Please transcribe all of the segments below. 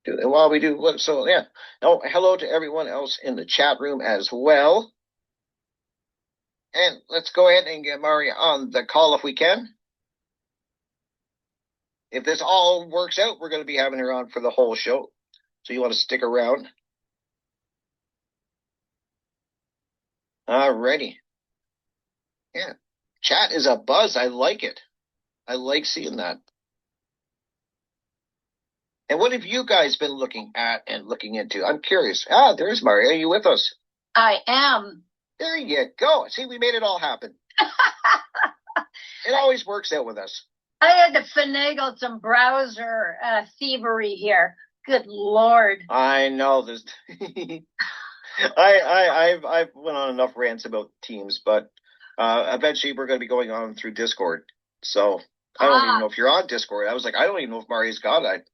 while we do what, so yeah. Oh, hello to everyone else in the chat room as well. And let's go ahead and get Marja on the call if we can. If this all works out, we're going to be having her on for the whole show. So you want to stick around. Alrighty. Yeah. Chat is a buzz. I like it. I like seeing that. And what have you guys been looking at and looking into? I'm curious. There's Marja. Are you with us? I am. There you go. See, we made it all happen. It always works out with us. I had to finagle some browser thievery here. Good Lord. I know this. I've went on enough rants about Teams, but eventually we're going to be going on through Discord. So I don't even know if you're on Discord. I was like, I don't even know if Marja's got it.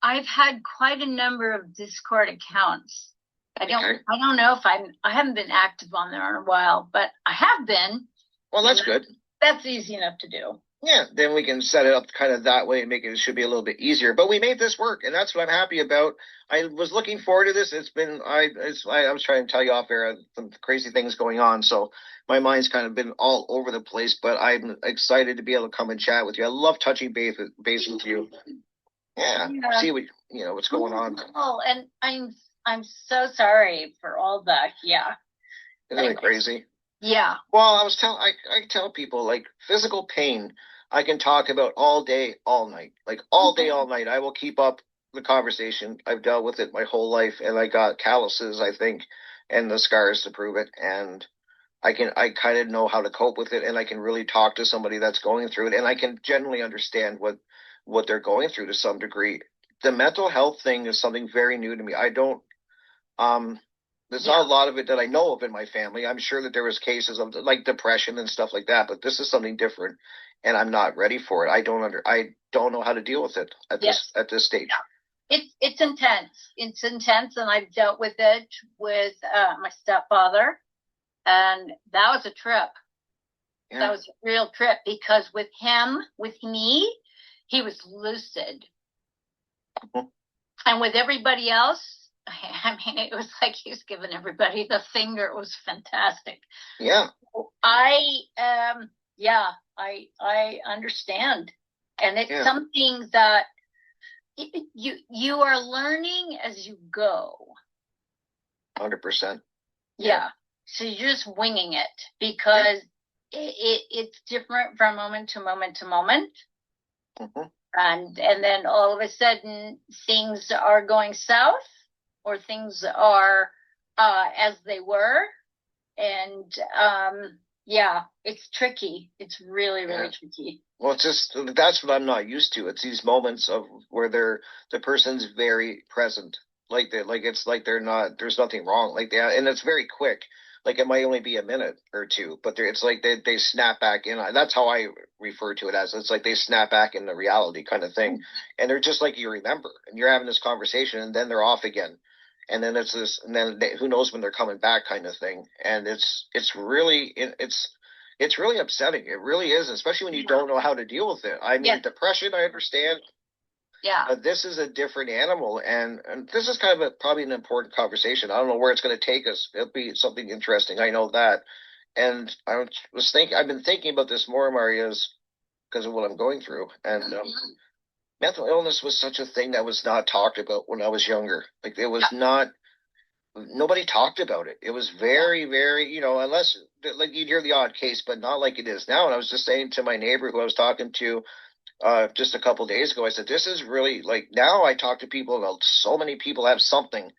I've had quite a number of Discord accounts. I don't know if I haven't been active on there in a while, but I have been. Well, that's good. That's easy enough to do. Yeah, then we can set it up kind of that way and make it should be a little bit easier. But we made this work, and that's what I'm happy about. I was looking forward to this. I was trying to tell you off air some crazy things going on, so my mind's kind of been all over the place. But I'm excited to be able to come and chat with you. I love touching base with you. Yeah. See what's going on. Oh, and I'm so sorry for all that. Yeah. Isn't it crazy? Yeah. Well, I tell people, like, physical pain I can talk about all day, all night. Like, all day, all night. I will keep up the conversation. I've dealt with it my whole life, and I got calluses, I think, and the scars to prove it. And I kind of know how to cope with it, and I can really talk to somebody that's going through it, and I can generally understand what they're going through to some degree. The mental health thing is something very new to me. There's not a lot of it that I know of in my family. I'm sure that there was cases of like depression and stuff like that, but this is something different, and I'm not ready for it. I don't know how to deal with it at this stage. Yeah. It's intense. It's intense, and I've dealt with it with my stepfather, and that was a trip. Yeah. That was a real trip because with me, he was lucid, and with everybody else, I mean, it was like he was giving everybody the finger. It was fantastic. Yeah. I understand. And it's something that you are learning as you go. 100%. Yeah. So you're just winging it because it's different from moment to moment to moment. Mm-hmm. And then all of a sudden things are going south. Or things are as they were, and it's tricky. It's really, really tricky. Well, it's just that's what I'm not used to. It's these moments of where the person's very present, it's like they're not. There's nothing wrong, and it's very quick. Like it might only be a minute or two, but it's like they snap back in. That's how I refer to it as. It's like they snap back into reality kind of thing, and they're just like you remember, and you're having this conversation, and then they're off again. And then it's this, and then who knows when they're coming back, kind of thing. And it's really upsetting. It really is, especially when you don't know how to deal with it. I mean, depression, I understand. Yeah. But this is a different animal, and this is kind of probably an important conversation. I don't know where it's going to take us. It'll be something interesting. I know that. And I've been thinking about this more, Marja's, because of what I'm going through, and. Mental illness was such a thing that was not talked about when I was younger. Like it was not, nobody talked about it. It was very, very, unless like you'd hear the odd case, but not like it is now. And I was just saying to my neighbor who I was talking to just a couple of days ago, I said, this is really like now I talk to people and so many people have something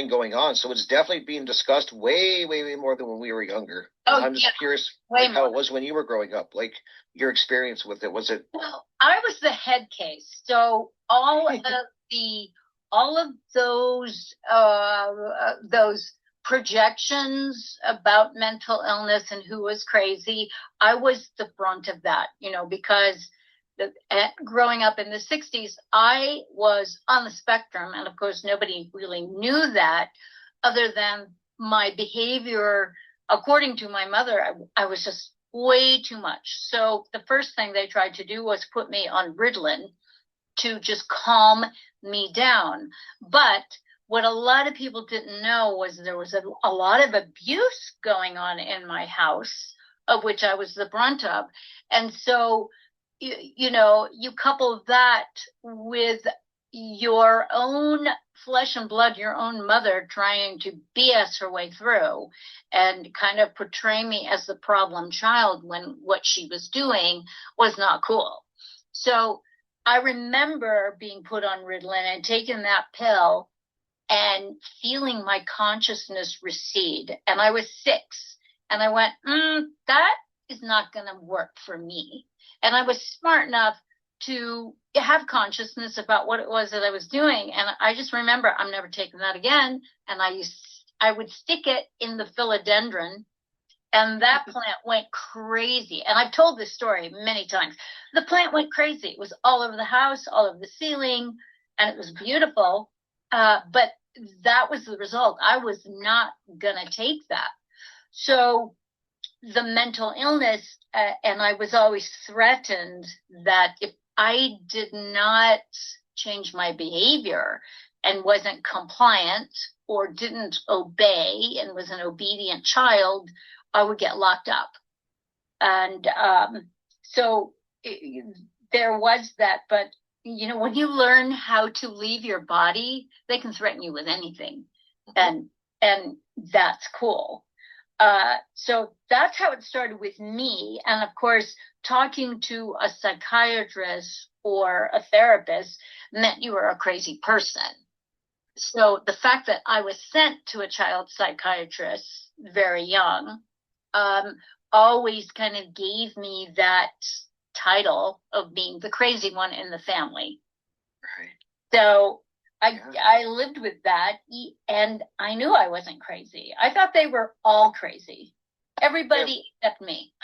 going on. So it's definitely being discussed way, way, way more than when we were younger. I'm just curious how it was when you were growing up, like your experience with it. Was it? Well, I was the head case. So all of those projections about mental illness and who was crazy, I was the brunt of that, because growing up in the 60s, I was on the spectrum. And of course, nobody really knew that other than my behavior. According to my mother, I was just way too much. So the first thing they tried to do was put me on Ritalin. to just calm me down. But what a lot of people didn't know was there was a lot of abuse going on in my house, of which I was the brunt of. And so, you know, you couple that with your own flesh and blood, your own mother trying to BS her way through and kind of portray me as the problem child when what she was doing was not cool. So I remember being put on Ritalin and taking that pill and feeling my consciousness recede. And I was 6. And I went, that is not going to work for me. And I was smart enough to have consciousness about what it was that I was doing. And I just remember, I'm never taking that again. And I would stick it in the philodendron, and that plant went crazy. And I've told this story many times. The plant went crazy. It was all over the house, all over the ceiling, and it was beautiful. But that was the result. I was not going to take that. So the mental illness, and I was always threatened that if I did not change my behavior and wasn't compliant or didn't obey and was an obedient child, I would get locked up. And there was that. But, you know, when you learn how to leave your body, they can threaten you with anything. And that's cool. So that's how it started with me. And of course, talking to a psychiatrist or a therapist meant you were a crazy person. So the fact that I was sent to a child psychiatrist very young, always kind of gave me that title of being the crazy one in the family. Right. So I lived with that, and I knew I wasn't crazy. I thought they were all crazy. Everybody except me.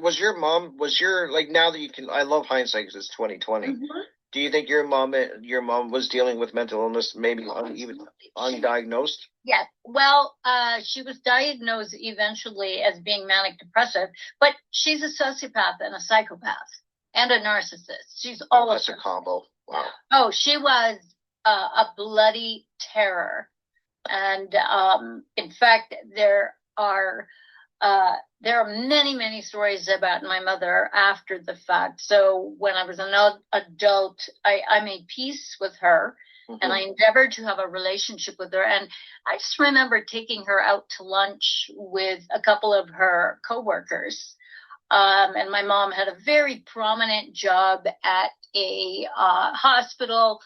Was your mom, like, now that you can, I love hindsight because it's 2020. Mm-hmm. Do you think your mom was dealing with mental illness, maybe even undiagnosed? Yes. Well, she was diagnosed eventually as being manic depressive, but she's a sociopath and a psychopath and a narcissist. She's all That's a combo. Wow. Oh, she was a bloody terror. And in fact, there are many, many stories about my mother after the fact. So when I was an adult, I made peace with her. Mm-hmm. And I endeavored to have a relationship with her. And I just remember taking her out to lunch with a couple of her coworkers. And my mom had a very prominent job at a hospital.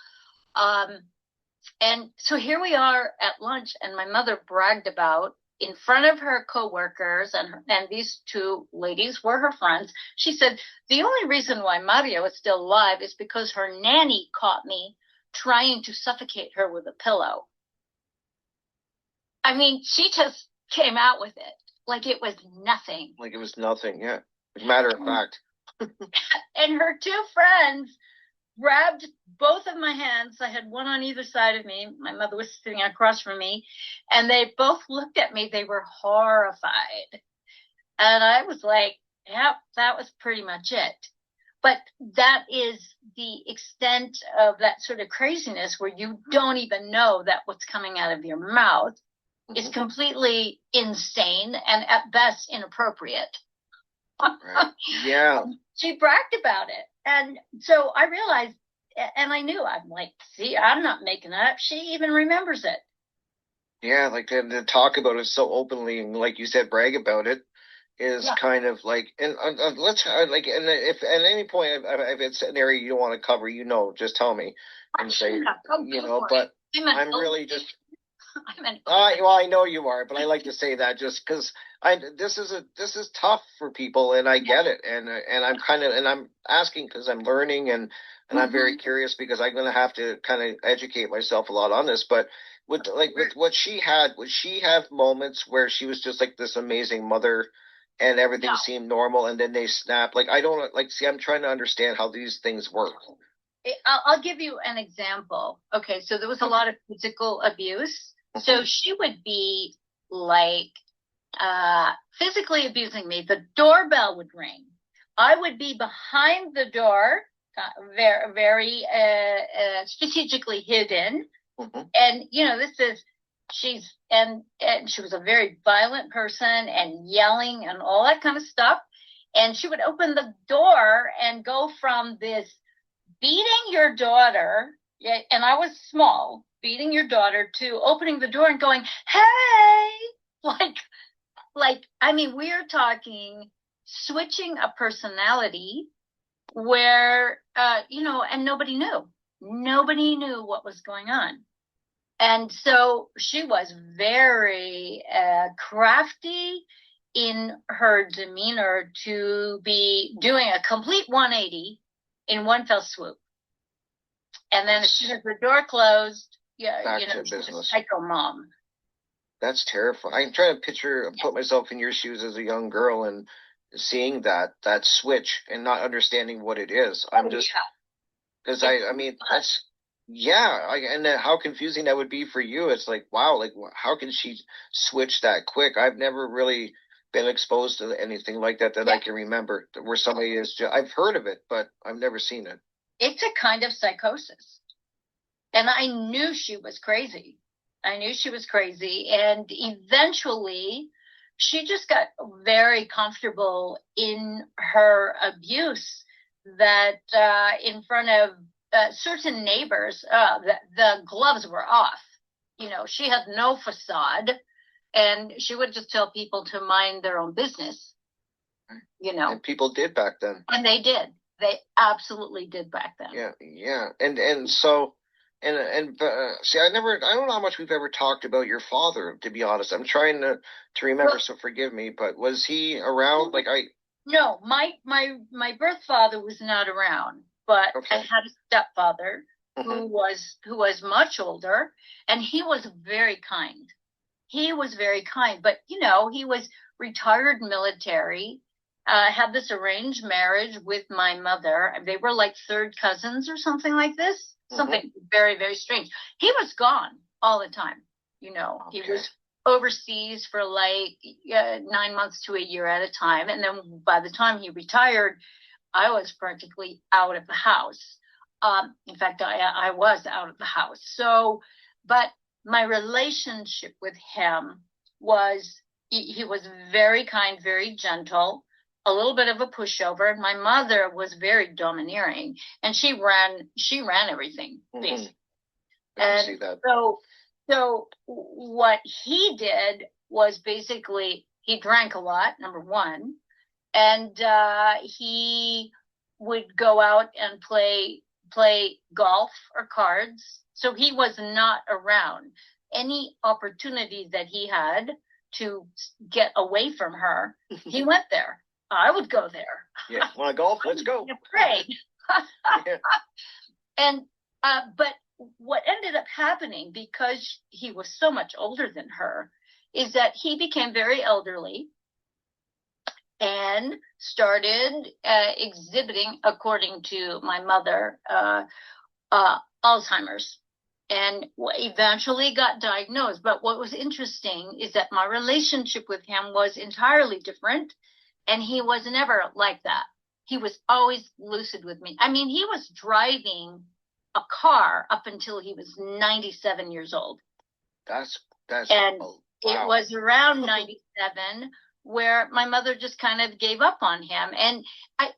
And so here we are at lunch, and my mother bragged about, in front of her coworkers, and these two ladies were her friends. She said, the only reason why Marja was still alive is because her nanny caught me trying to suffocate her with a pillow. I mean, she just came out with it like it was nothing. Like it was nothing, yeah. Matter of fact. And her two friends grabbed both of my hands. I had one on either side of me. My mother was sitting across from me, and they both looked at me. They were horrified. And I was like, yeah, that was pretty much it. But that is the extent of that sort of craziness where you don't even know that what's coming out of your mouth is completely insane and at best inappropriate. Right. Yeah. She bragged about it. And so I realized, and I knew, I'm like, see, I'm not making that up. She even remembers it. Yeah, like to talk about it so openly and, like you said, brag about it is kind of like, and let's like, and if at any point if it's an area you don't want to cover, just tell me and say, but I'm really just. Well, I know you are, but I like to say that just because this is tough for people, and I get it, and I'm asking because I'm learning, and I'm very curious because I'm going to have to kind of educate myself a lot on this. But with what she had, would she have moments where she was just like this amazing mother, and everything seemed normal, and then they snap? Like, I don't see. I'm trying to understand how these things work. I'll give you an example. Okay, so there was a lot of physical abuse. So she would be like physically abusing me. The doorbell would ring. I would be behind the door very, very strategically hidden. Mm-hmm. And, you know, she was a very violent person and yelling and all that kind of stuff. And she would open the door and go from this beating your daughter, and I was small, beating your daughter, to opening the door and going, hey, I mean, we're talking switching a personality where, you know, and nobody knew what was going on. And so she was very crafty in her demeanor to be doing a complete 180 in one fell swoop. And then as soon as the door closed, Back you know, to business. psycho mom. That's terrifying. I'm trying to put myself in your shoes as a young girl and seeing that switch and not understanding what it is. I'm just, because I mean, that's, and then how confusing that would be for you. It's like, wow, like how can she switch that quick? I've never really been exposed to anything like that I can remember, where somebody is just, I've heard of it, but I've never seen it. It's a kind of psychosis. And I knew she was crazy. And eventually she just got very comfortable in her abuse, that in front of certain neighbors, the gloves were off. You know, she had no facade, and she would just tell people to mind their own business. You know, and people did back then, and they did. They absolutely did back then. Yeah, and so. See, I don't know how much we've ever talked about your father, to be honest. I'm trying to remember, so forgive me, but was he around? No, my birth father was not around, but I had a stepfather who was much older, and he was very kind. But you know, he was retired military, had this arranged marriage with my mother. They were like third cousins or something like this. Something very, very strange. He was gone all the time. You know, he was overseas for like 9 months to a year at a time. And then by the time he retired, I was practically out of the house. In fact, I was out of the house. So, but my relationship with him was, he was very kind, very gentle, a little bit of a pushover. My mother was very domineering, and she ran everything, basically. And so what he did was basically he drank a lot, number one, and he would go out and play golf or cards. So he was not around. Any opportunity that he had to get away from her, he went there. I would go there. Yeah, want to golf? Let's go. Great. And but what ended up happening, because he was so much older than her, is that he became very elderly and started exhibiting, according to my mother, Alzheimer's, and eventually got diagnosed. But what was interesting is that my relationship with him was entirely different. And he was never like that. He was always lucid with me. I mean, he was driving a car up until he was 97 years old. That's and wow. It was around 97 where my mother just kind of gave up on him. And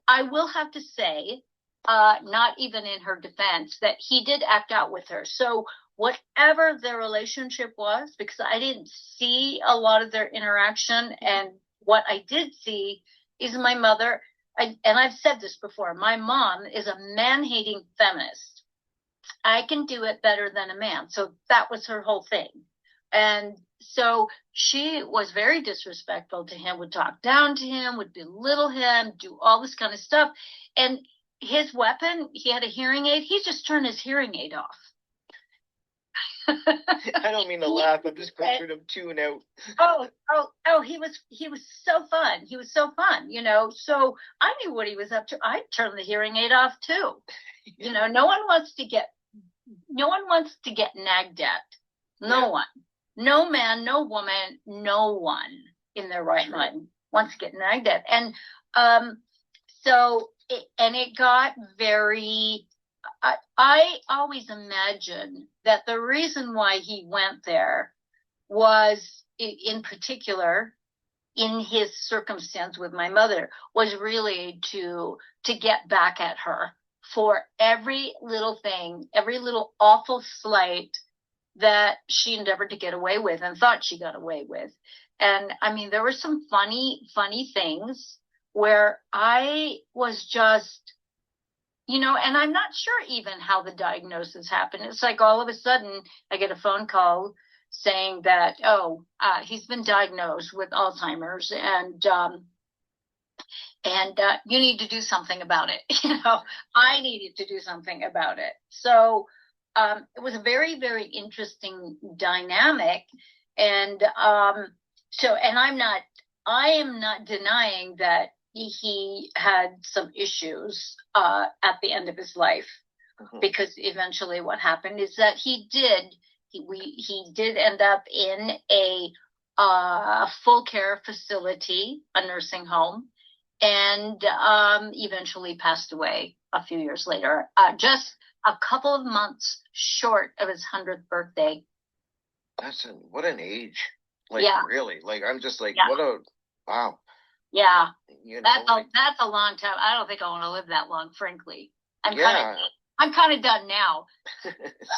I will have to say, not even in her defense, that he did act out with her. So whatever their relationship was, because I didn't see a lot of their interaction, and what I did see is my mother, and I've said this before, my mom is a man-hating feminist. I can do it better than a man. So that was her whole thing. And so she was very disrespectful to him, would talk down to him, would belittle him, do all this kind of stuff. And his weapon, he had a hearing aid. He just turned his hearing aid off. I don't mean to laugh. I'm just picturing him tune out. He was so fun. He was so fun, you know. So I knew what he was up to. I turned the hearing aid off too. You know, no one wants to get nagged at. No one. No man, no woman, no one in their right mind wants to get nagged at. And so it got very, I always imagine that the reason why he went there was, in particular, in his circumstance with my mother, was really to get back at her for every little thing, every little awful slight that she endeavored to get away with and thought she got away with. And I mean, there were some funny things where I was just, and I'm not sure even how the diagnosis happened. It's like all of a sudden I get a phone call saying that, he's been diagnosed with Alzheimer's, and you need to do something about it. I needed to do something about it. So it was a very, very interesting dynamic. And I am not denying that he had some issues at the end of his life, because eventually what happened is that he did end up in a full care facility, a nursing home, and eventually passed away a few years later, just a couple of months short of his 100th birthday. What an age. Like, yeah. Really? Like, I'm just like, yeah. Wow. Yeah. That's a long time. I don't think I want to live that long, frankly. I'm kind of done now.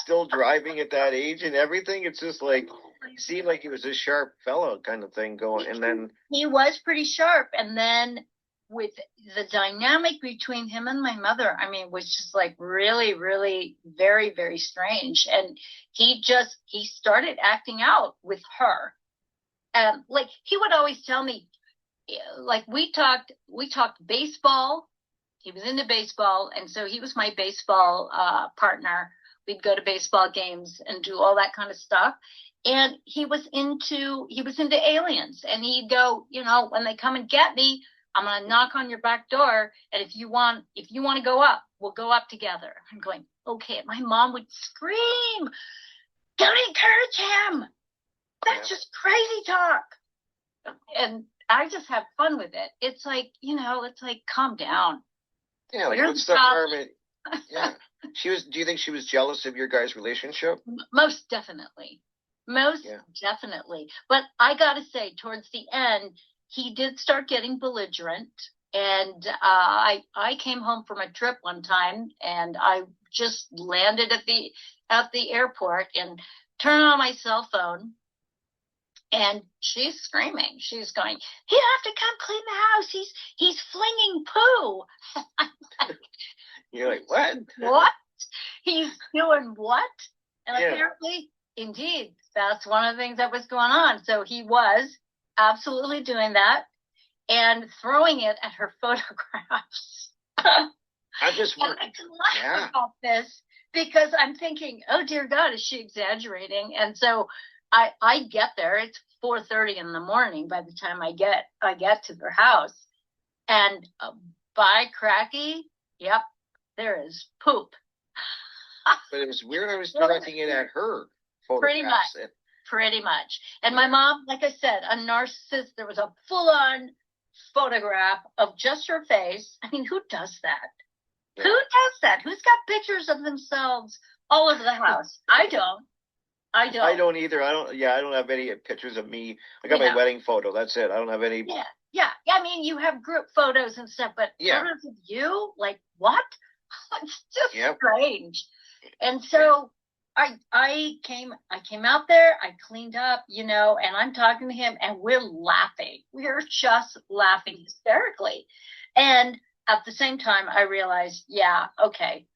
Still driving at that age and everything. It's just like, it seemed like he was a sharp fellow kind of thing going. And then he was pretty sharp. And then with the dynamic between him and my mother, I mean, was just like really, really very, very strange. And he started acting out with her. Like, he would always tell me, like, we talked baseball. He was into baseball, and so he was my baseball partner. We'd go to baseball games and do all that kind of stuff. And he was into aliens, and he'd go, when they come and get me, I'm gonna knock on your back door, and if you want to go up, we'll go up together. I'm going, okay. My mom would scream, "Don't encourage him. That's just crazy talk." And I just have fun with it. It's like, it's like, calm down. Yeah, like, what's the harm in, yeah. Do you think she was jealous of your guys' relationship? Most definitely. Definitely. But I gotta say, towards the end, he did start getting belligerent. And I came home from a trip one time, and I just landed at the airport and turned on my cell phone. And she's screaming. She's going, "You have to come clean the house. He's flinging poo." You're like, what? What? He's doing what? And apparently, indeed, that's one of the things that was going on. So he was absolutely doing that and throwing it at her photographs. I just and I can laugh about this because I'm thinking, oh dear God, is she exaggerating? And so I get there. It's 4:30 in the morning by the time I get to their house, and by cracky, yep, there is poop. But it was weird. I was directing it at her. Pretty much. And my mom, like I said, a narcissist. There was a full-on photograph of just her face. I mean, who does that? Yeah. Who does that? Who's got pictures of themselves all over the house? I don't either. I don't have any pictures of me. I got my wedding photo. That's it. I don't have any. Yeah. I mean, you have group photos and stuff, but photos of you? Like, what? It's just strange. And so I came out there, I cleaned up, and I'm talking to him, and we're laughing. We're just laughing hysterically. And at the same time, I realized, okay,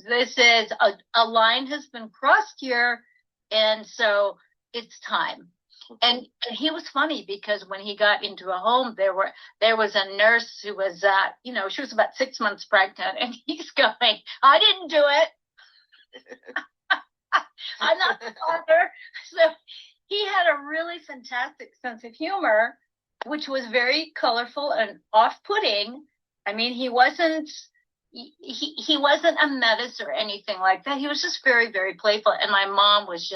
this is a line has been crossed here. And so it's time. And he was funny because when he got into a home, there was a nurse who was, she was about 6 months pregnant, and he's going, "I didn't do it. I'm not the father." So he had a really fantastic sense of humor, which was very colorful and off-putting. I mean, he wasn't a menace or anything like that. He was just very, very playful. And my mom was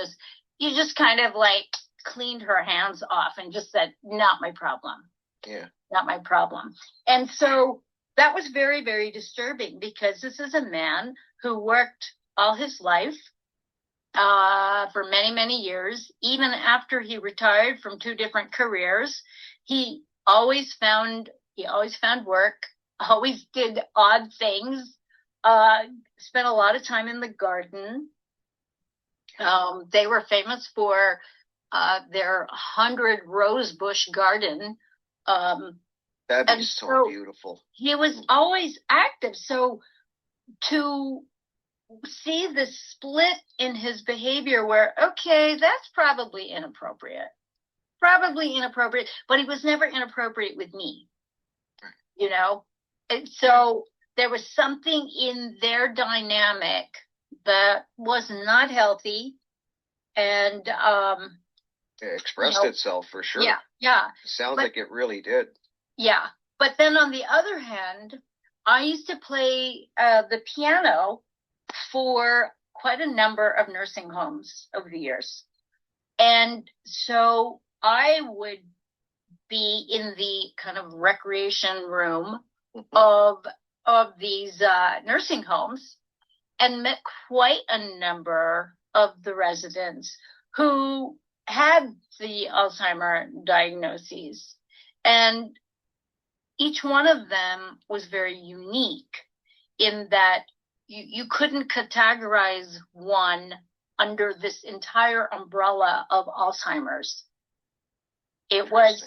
he just kind of like cleaned her hands off and just said, "Not my problem." Yeah. Not my problem. And so that was very, very disturbing, because this is a man who worked all his life for many, many years. Even after he retired from 2 different careers, he always found work, always did odd things, spent a lot of time in the garden. They were famous for their 100 rose bush garden. That'd be so beautiful. He was always active. So to see the split in his behavior where, okay, that's probably inappropriate, but he was never inappropriate with me, you know? And so there was something in their dynamic that was not healthy, and it expressed itself for sure. Yeah. It sounds like it really did. Yeah. But then on the other hand, I used to play the piano for quite a number of nursing homes over the years. And so I would be in the kind of recreation room of these nursing homes, and met quite a number of the residents who had the Alzheimer diagnoses. And each one of them was very unique in that you couldn't categorize one under this entire umbrella of Alzheimer's. It was,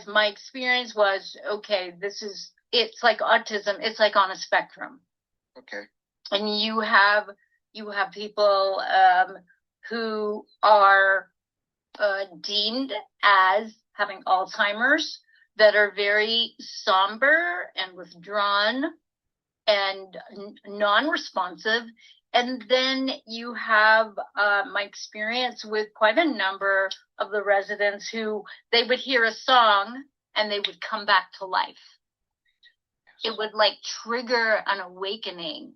my experience was, okay, it's like autism. It's like on a spectrum. Okay. And you have people who are deemed as having Alzheimer's, that are very somber and withdrawn and non-responsive. And then you have my experience with quite a number of the residents who they would hear a song and they would come back to life. It would like trigger an awakening.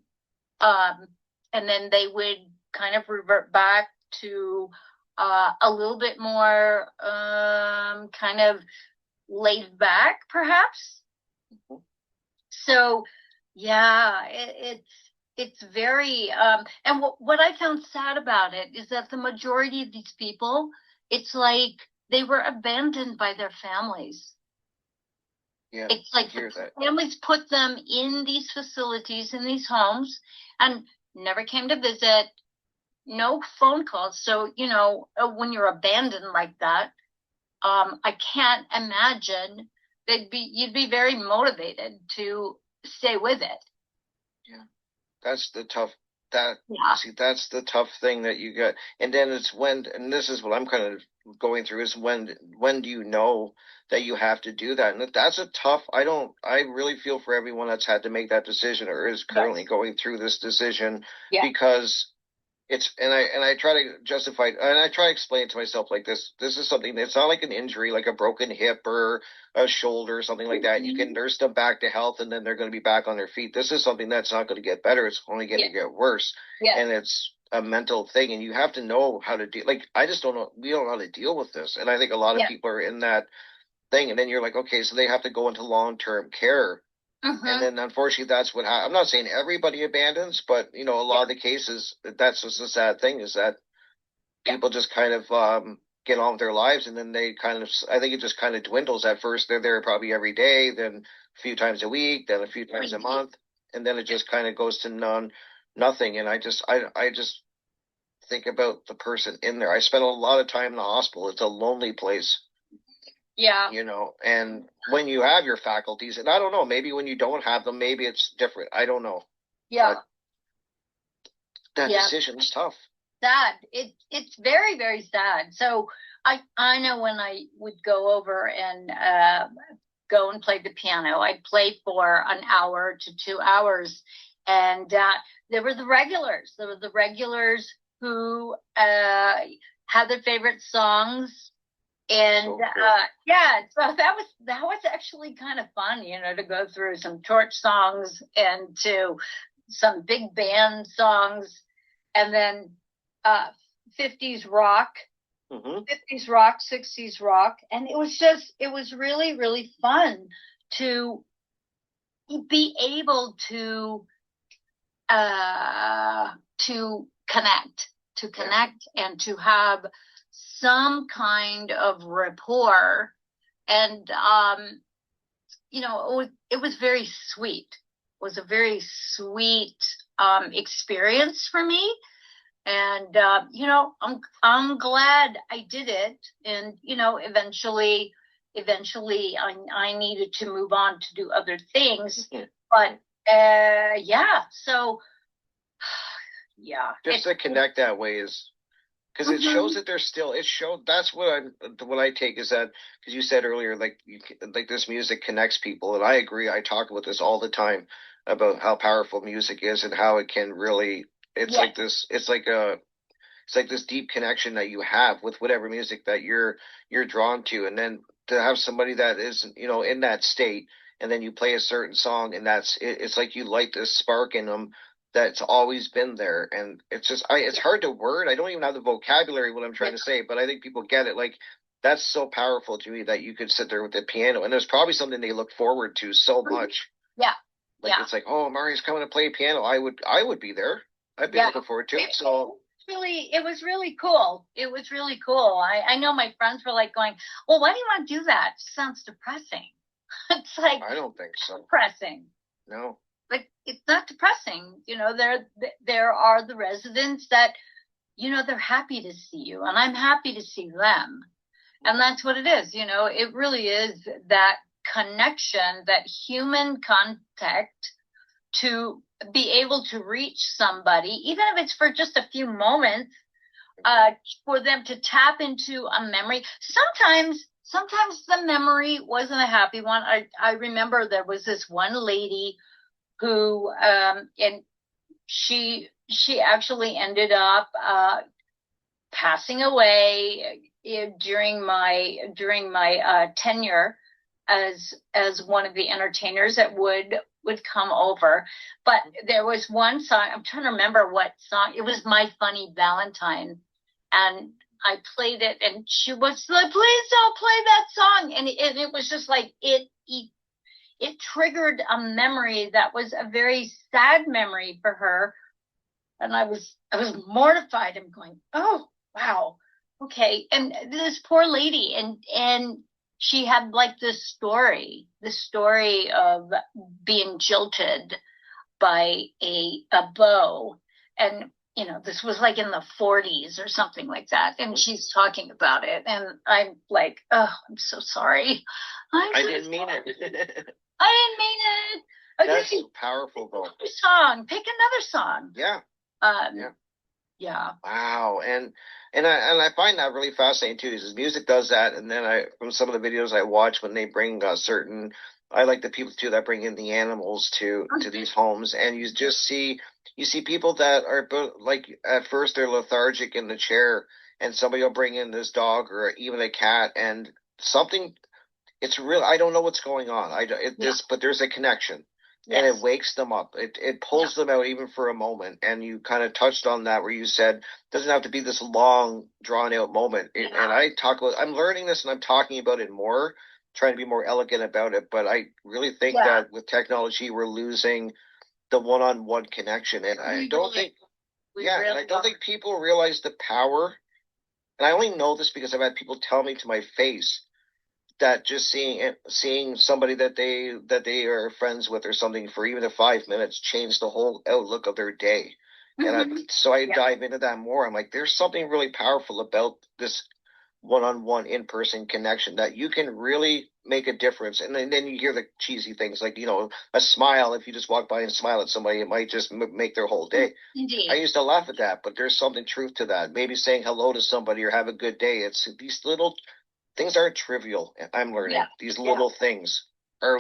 And then they would kind of revert back to a little bit more kind of laid back, perhaps. Mm-hmm. So, yeah, it's very, and what I found sad about it is that the majority of these people, it's like they were abandoned by their families. Yeah, it's like the families put them in these facilities, in these homes, and never came to visit, no phone calls. So, when you're abandoned like that, I can't imagine you'd be very motivated to stay with it. Yeah. That's the tough thing that you get. And then it's and this is what I'm kind of going through, is when do you know that you have to do that? And that's a tough, I really feel for everyone that's had to make that decision or is currently going through this decision, because I try to justify it, and I try to explain it to myself like this. This is something that's not like an injury, like a broken hip or a shoulder or something like that. You can nurse them back to health and then they're going to be back on their feet. This is something that's not going to get better. It's only going to get worse. Yeah. And it's a mental thing, and you have to know how to deal. Like, I just don't know. We don't know how to deal with this. And I think a lot of people are in that thing. And then you're like, okay, so they have to go into long-term care. And then unfortunately that's what I'm not saying everybody abandons, but a lot of the cases, that's just a sad thing, is that people just kind of get on with their lives, and then they kind of, I think it just kind of dwindles. At first they're there probably every day, then a few times a week, then a few times a month, and then it just kind of goes to nothing. And I just think about the person in there. I spent a lot of time in the hospital. It's a lonely place. Yeah. And when you have your faculties, and I don't know, maybe when you don't have them, maybe it's different. I don't know. Yeah. But that decision's tough. Sad. It's very, very sad. So I know when I would go over and go and play the piano, I'd play for an hour to 2 hours. And there were the regulars. There were the regulars who had their favorite songs. And so that was actually kind of fun, to go through some torch songs and to some big band songs, and then 50s rock, 50s rock, 60s rock, and it was really, really fun to be able to connect, and to have some kind of rapport. And, it was very sweet. It was a very sweet, experience for me. And, I'm glad I did it. And, eventually I needed to move on to do other things. But, so, yeah. Just to connect that way is, because it shows that there's still, that's what I take is that, because you said earlier, like this music connects people. And I agree. I talk about this all the time about how powerful music is and how it can really, it's like this deep connection that you have with whatever music that you're drawn to. And then to have somebody that is, in that state, and then you play a certain song, and it's like you light this spark in them that's always been there. And it's just, it's hard to word. I don't even have the vocabulary what I'm trying to say, but I think people get it. Like, that's so powerful to me that you could sit there with the piano, and there's probably something they look forward to so much. Yeah. Like, it's like, oh, Mari's coming to play piano. I would be there. I'd be looking forward to it. So it was really cool. It was really cool. I know my friends were like going, well, why do you want to do that? It sounds depressing. It's like, I don't think so. Depressing. No. Like, it's not depressing. There are the residents that, they're happy to see you, and I'm happy to see them. And that's what it is. It really is that connection, that human contact, to be able to reach somebody, even if it's for just a few moments, for them to tap into a memory. Sometimes the memory wasn't a happy one. I remember there was this one lady who, and she actually ended up passing away during my tenure as one of the entertainers that would come over. But there was one song, I'm trying to remember what song. It was My Funny Valentine, and I played it, and she was like, please don't play that song. And it was just like, it triggered a memory that was a very sad memory for her. And I was mortified. I'm going, oh, wow. Okay. And this poor lady, and she had like this story of being jilted by a beau. And, this was like in the 40s or something like that. And she's talking about it. And I'm like, oh, I'm so sorry. I didn't mean it. I didn't mean it. Okay. That's powerful, though. Pick another song. Yeah. Yeah. Wow. And I find that really fascinating too, is music does that. And then from some of the videos I watch, when they bring I like the people too that bring in the animals to these homes, and you just see people that are like, at first they're lethargic in the chair, and somebody will bring in this dog or even a cat, and something, it's real. I don't know what's going on. But there's a connection. Yes. And it wakes them up. It pulls them out even for a moment. And you kind of touched on that, where you said it doesn't have to be this long, drawn out moment. And I'm learning this, and I'm talking about it more, trying to be more elegant about it. But I really think that with technology, we're losing the one-on-one connection. And I don't think people realize the power. And I only know this because I've had people tell me to my face that just seeing somebody that they are friends with or something for even 5 minutes changed the whole outlook of their day. Mm-hmm. And I dive into that more. I'm like, there's something really powerful about this one-on-one in-person connection that you can really make a difference. And then you hear the cheesy things like, a smile. If you just walk by and smile at somebody, it might just make their whole day. Indeed. I used to laugh at that, but there's something truth to that. Maybe saying hello to somebody or have a good day. It's these little things aren't trivial. I'm learning these little things are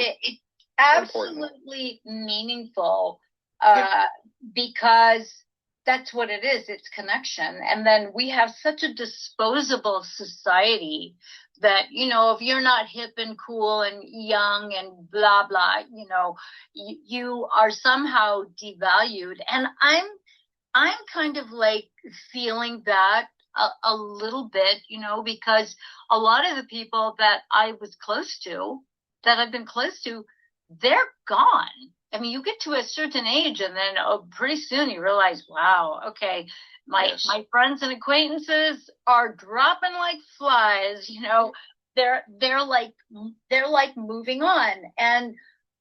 absolutely meaningful, because that's what it is. It's connection. And then we have such a disposable society that, if you're not hip and cool and young and blah, blah, you are somehow devalued. And I'm kind of like feeling that a little bit, because a lot of the people that I've been close to, they're gone. I mean, you get to a certain age and then pretty soon you realize, wow, okay, my friends and acquaintances are dropping like flies, you know, they're like moving on. And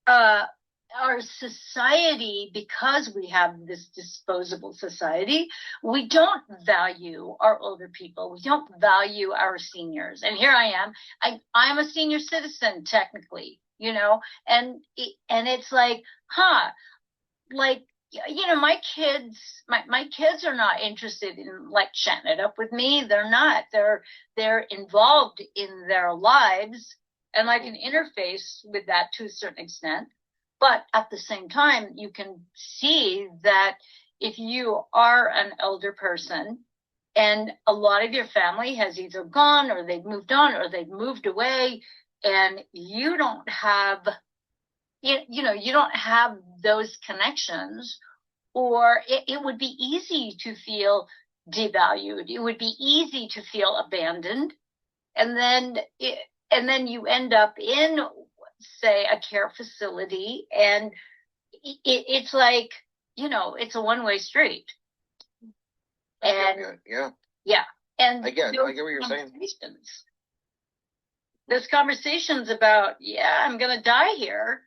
our society, because we have this disposable society, we don't value our older people. We don't value our seniors. And here I am. I'm a senior citizen technically, you know, and it's like, like, you know, my kids are not interested in like chatting it up with me. They're not. They're involved in their lives, and I can interface with that to a certain extent. But at the same time, you can see that if you are an elder person and a lot of your family has either gone or they've moved on or they've moved away, and you don't have, you know, you don't have those connections, or it would be easy to feel devalued. It would be easy to feel abandoned. And then you end up in, say, a care facility, and it's like, you know, it's a one-way street. And yeah. And I get what you're saying. There's conversations about, I'm going to die here.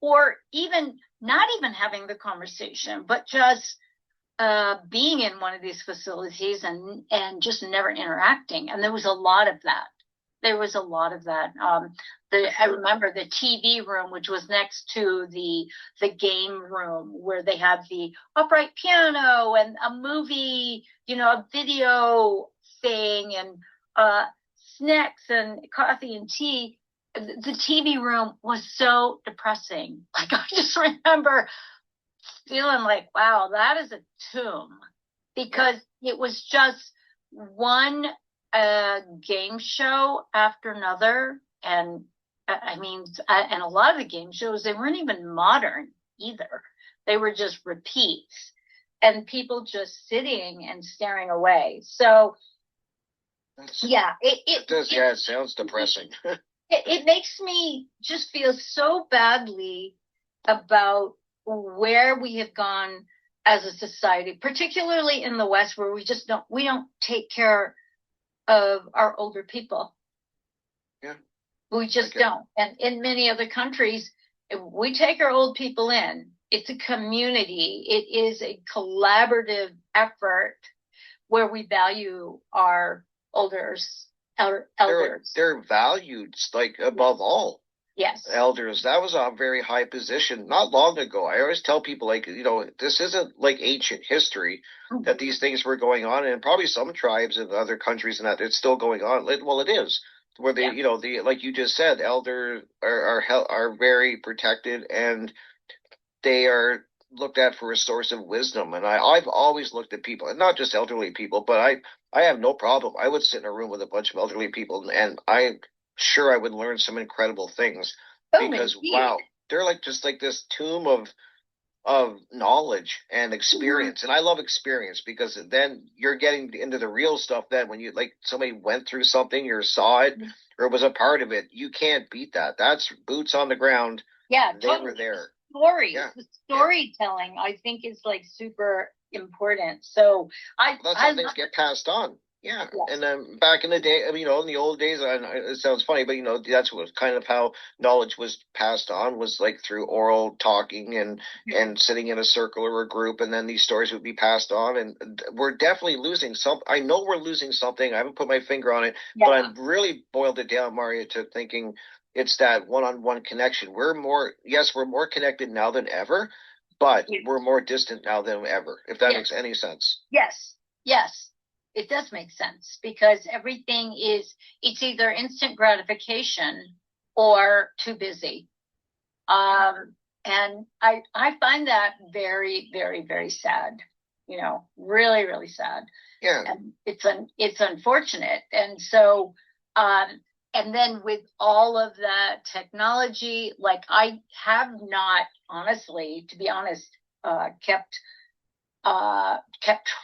Or even not even having the conversation, but just being in one of these facilities and just never interacting. And there was a lot of that. I remember the TV room, which was next to the game room, where they had the upright piano and a movie, you know, a video thing, and snacks and coffee and tea. The TV room was so depressing. Like, I just remember feeling like, wow, that is a tomb, because it was just one game show after another. And I mean, and a lot of the game shows, they weren't even modern either. They were just repeats, and people just sitting and staring away. So it sounds depressing. It makes me just feel so badly about where we have gone as a society, particularly in the West, where we don't take care of our older people. Yeah. We just don't. And in many other countries, we take our old people in. It's a community. It is a collaborative effort where we value our elders. They're valued like above all. Yes. Elders. That was a very high position not long ago. I always tell people, like, you know, this isn't like ancient history that these things were going on, and probably some tribes in other countries and that it's still going on. Well, it is, where they, you know, like you just said, elders are very protected, and they are looked at for a source of wisdom. And I've always looked at people, and not just elderly people, but I have no problem. I would sit in a room with a bunch of elderly people, and I'm sure I would learn some incredible things, because wow, they're like just like this tomb of knowledge and experience. And I love experience, because then you're getting into the real stuff. Then when you, like, somebody went through something, or saw it, or was a part of it, you can't beat that. That's boots on the ground. Yeah, they were there. The storytelling, I think, is like super important. So that's how things get passed on. Yeah. And then back in the day, I mean, you know, in the old days, it sounds funny, but, you know, that's what kind of how knowledge was passed on, was like through oral talking and sitting in a circle or a group, and then these stories would be passed on. And we're definitely losing some. I know we're losing something. I haven't put my finger on it, but I've really boiled it down, Marja, to thinking it's that one-on-one connection. We're more connected now than ever, but we're more distant now than ever, if that makes any sense. Yes. It does make sense, because everything it's either instant gratification or too busy. And I find that very, very, very sad, you know, really, really sad. Yeah. And it's unfortunate. And so, and then with all of that technology, like, I have not, honestly, to be honest, kept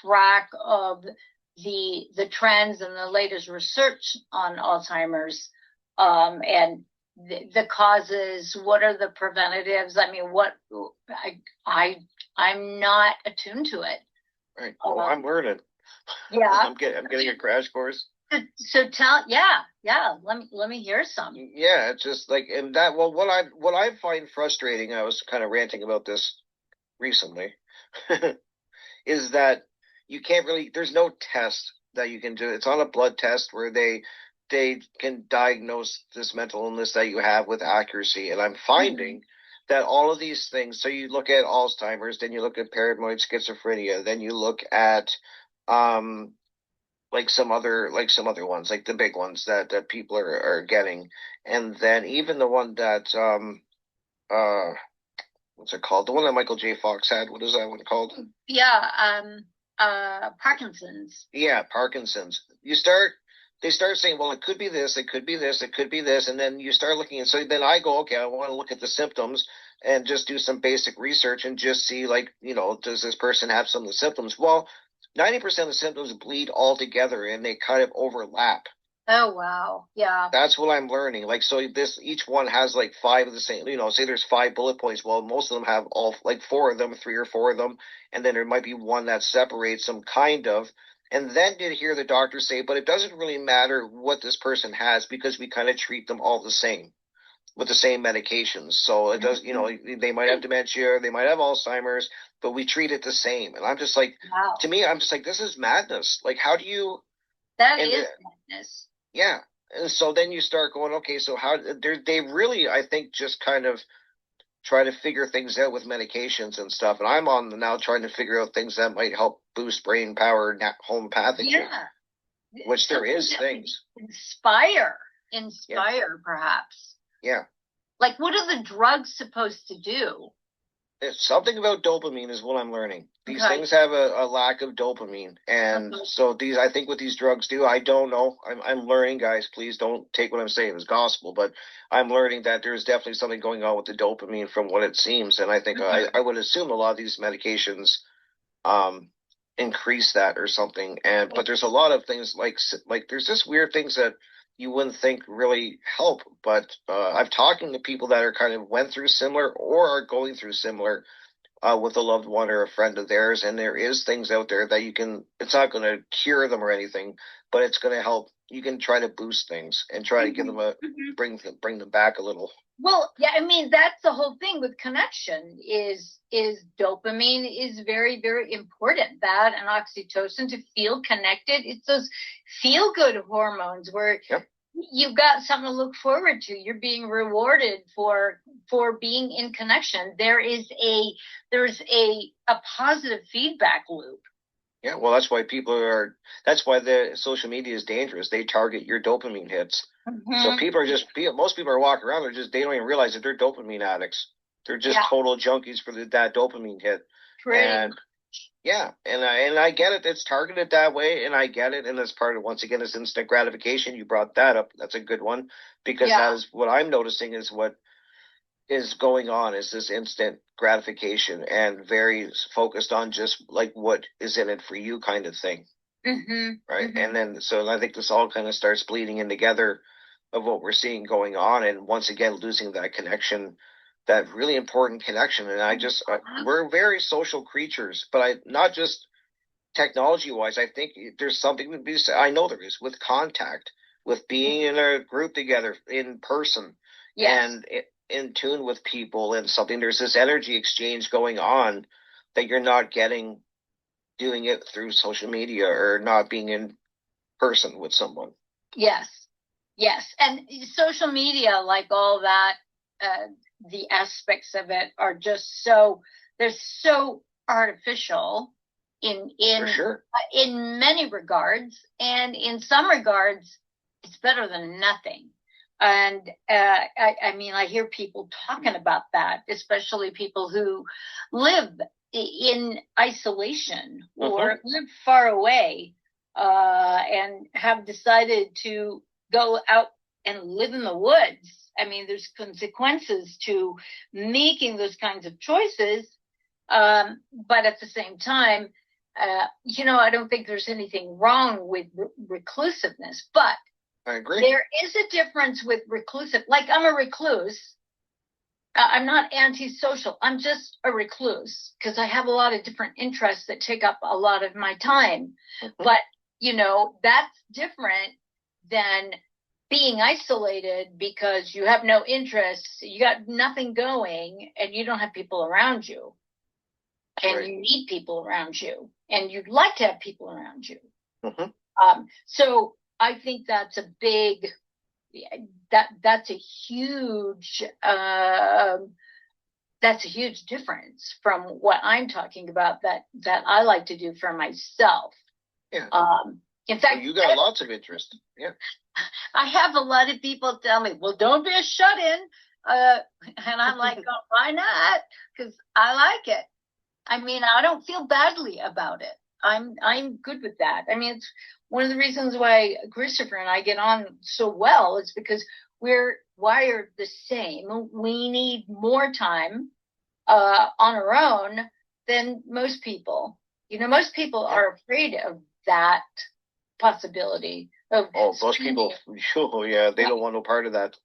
track of the trends and the latest research on Alzheimer's. And the causes? What are the preventatives? I mean, I'm not attuned to it. Right. Well, I'm learning. Yeah. I'm getting a crash course. So let me hear some. Yeah, it's just like, and that, well, what I find frustrating, I was kind of ranting about this recently, is that you can't really, there's no test that you can do. It's on a blood test where they can diagnose this mental illness that you have with accuracy. And I'm finding that all of these things, so you look at Alzheimer's, then you look at paranoid schizophrenia, then you look at like some other ones, like the big ones that people are getting. And then even the one that what's it called? The one that Michael J. Fox had. What is that one called? Yeah, Parkinson's. Yeah, Parkinson's. They start saying, well, it could be this, it could be this, it could be this, and then you start looking, and so then I go, okay, I want to look at the symptoms and just do some basic research and just see, like, does this person have some of the symptoms? Well, 90% of the symptoms bleed all together and they kind of overlap. Oh, wow. Yeah. That's what I'm learning. Like, so each one has like 5 of the same, say there's 5 bullet points. Well, most of them have all, like 4 of them, 3 or 4 of them. And then there might be one that separates them kind of. And then did hear the doctor say, but it doesn't really matter what this person has because we kind of treat them all the same with the same medications. So it does, they might have dementia, they might have Alzheimer's, but we treat it the same. And I'm just like, wow. To me, I'm just like, this is madness. Like, how do you? That is madness. Yeah. And so then you start going, okay, so how they really, I think, just kind of try to figure things out with medications and stuff. And I'm on now trying to figure out things that might help boost brain power homeopathic. Yeah. Which there is things. Inspire, perhaps. Yeah. Like, what are the drugs supposed to do? It's something about dopamine is what I'm learning. These things have a lack of dopamine. And so I think what these drugs do, I don't know. I'm learning, guys. Please don't take what I'm saying as gospel, but I'm learning that there's definitely something going on with the dopamine from what it seems. And I think I would assume a lot of these medications increase that or something. But there's a lot of things like there's just weird things that you wouldn't think really help. But I've talking to people that are kind of went through similar or are going through similar with a loved one or a friend of theirs. And there is things out there that it's not going to cure them or anything, but it's going to help. You can try to boost things and try to give them bring them back a little. Well, yeah, I mean, that's the whole thing with connection is dopamine is very, very important. That and oxytocin to feel connected. It's those feel good hormones where you've got something to look forward to. You're being rewarded for being in connection. There's a positive feedback loop. Yeah, well, that's why that's why the social media is dangerous. They target your dopamine hits. So most people are walking around, they don't even realize that they're dopamine addicts. They're just total junkies for that dopamine hit. And I get it. It's targeted that way, and I get it. And that's part of, once again, this instant gratification. You brought that up. That's a good one, because that is what I'm noticing is what is going on is this instant gratification and very focused on just like what is in it for you kind of thing. Right. And then, so I think this all kind of starts bleeding in together of what we're seeing going on. And once again, losing that connection, that really important connection. And we're very social creatures, but not just technology wise. I think there's something to be said. I know there is with contact, with being in a group together in person and in tune with people and something. There's this energy exchange going on that you're not getting doing it through social media or not being in person with someone. Yes. And social media, like all that, the aspects of it are just they're so artificial in many regards. And in some regards, it's better than nothing. And I mean, I hear people talking about that, especially people who live in isolation or live far away and have decided to go out and live in the woods. I mean, there's consequences to making those kinds of choices. But at the same time, I don't think there's anything wrong with reclusiveness, but I agree. There is a difference with reclusive. Like, I'm a recluse. I'm not antisocial. I'm just a recluse because I have a lot of different interests that take up a lot of my time. Mm-hmm. But, you know, that's different than being isolated because you have no interests, you got nothing going, and you don't have people around you. And Right. you need people around you, and you'd like to have people around you. Mm-hmm. So I think that's a big, that's a huge difference from what I'm talking about that I like to do for myself. Yeah. In fact, you got lots of interest. Yeah. I have a lot of people tell me, well, don't be a shut-in. And I'm like, oh, why not? Because I like it. I mean, I don't feel badly about it. I'm good with that. I mean, it's one of the reasons why Christopher and I get on so well is because we're wired the same. We need more time on our own than most people. You know, most people are afraid of that possibility of most people, yeah, they don't want no part of that.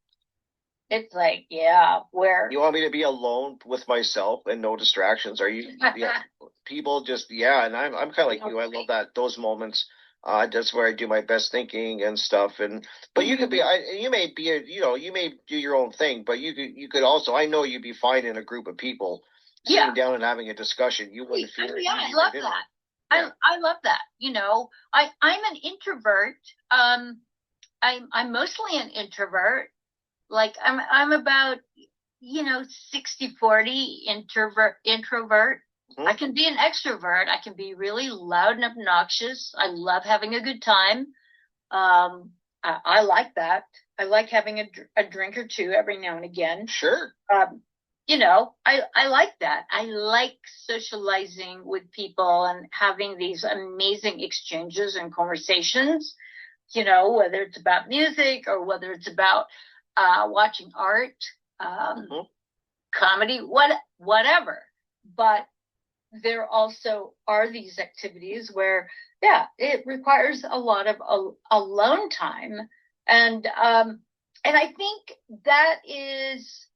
It's like, yeah, where you want me to be alone with myself and no distractions? Are you? Yeah, people just and I'm kind of like you. I love those moments. That's where I do my best thinking and stuff. And but you could be, you may be, you may do your own thing, but you could also. I know you'd be fine in a group of people sitting down and having a discussion. You wouldn't feel it. Yeah, I love that. Yeah. I love that. You know, I'm an introvert. I'm mostly an introvert. Like I'm about, 60-40 introvert. Mm-hmm. I can be an extrovert. I can be really loud and obnoxious. I love having a good time. I like that. I like having a drink or two every now and again. Sure. I like that. I like socializing with people and having these amazing exchanges and conversations, whether it's about music or whether it's about watching art, comedy, whatever. But there also are these activities where, it requires a lot of alone time. And I think that is,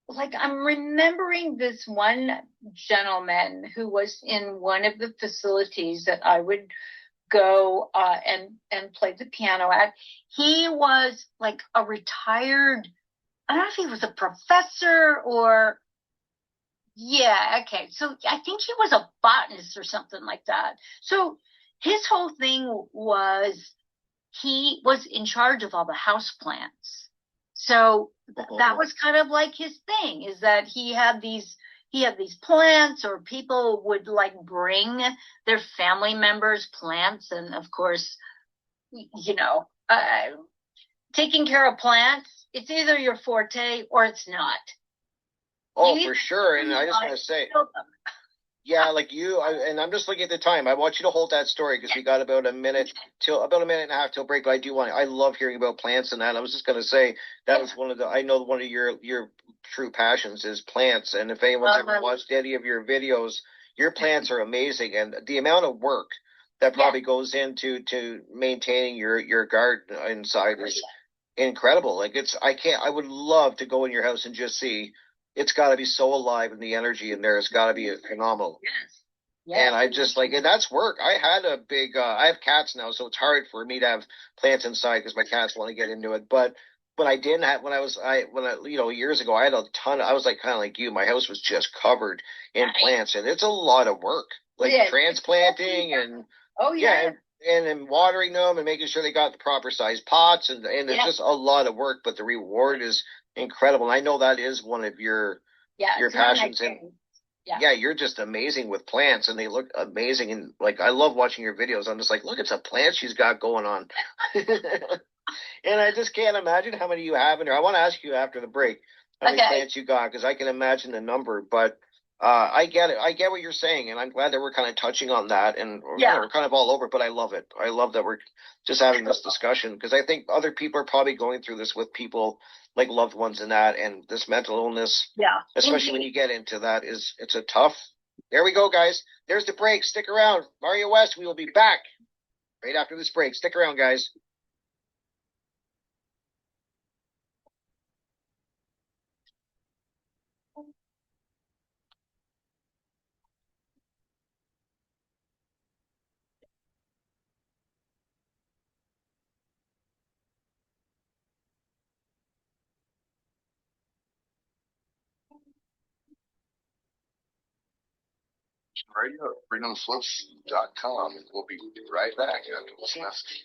like, I'm remembering this one gentleman who was in one of the facilities that I would go and play the piano at. He was like a retired, I don't know if he was a professor or, so I think he was a botanist or something like that. So his whole thing was he was in charge of all the houseplants. So that was kind of like his thing, is that he had these plants, or people would like bring their family members plants. And of course, taking care of plants, it's either your forte or it's not. Oh, for sure. And I just want to say, like you, and I'm just looking at the time. I want you to hold that story because we got about a minute and a half till break. But I love hearing about plants and that. I was just going to say that was one of your true passions is plants. And if anyone's ever watched any of your videos, your plants are amazing. And the amount of work that probably goes into maintaining your garden inside is incredible. Like I would love to go in your house and just see. It's got to be so alive, and the energy in there has got to be phenomenal. Yes. And I just and that's work. I had a big, I have cats now, so it's hard for me to have plants inside because my cats want to get into it. But I didn't have, years ago, I had a ton I was like, kind of like you, my house was just covered in plants, and it's a lot of work, like transplanting and, and then watering them and making sure they got the proper size pots. And it's just a lot of work, but the reward is incredible. And I know that is one of your passions. And you're just amazing with plants, and they look amazing. And like, I love watching your videos. I'm just like, look, it's a plant she's got going on. And I just can't imagine how many you have in there. I want to ask you after the break how many plants you got, because I can imagine the number. But I get it. I get what you're saying, and I'm glad that we're kind of touching on that. And we're kind of all over, but I love it. I love that we're just having this discussion, because I think other people are probably going through this with people like loved ones and that, and this mental illness. Yeah. Especially when you get into that, it's a tough. There we go, guys. There's the break. Stick around. Marja West, we will be back right after this break. Stick around, guys. Radio at freedomslips.com. We'll be right back after this message.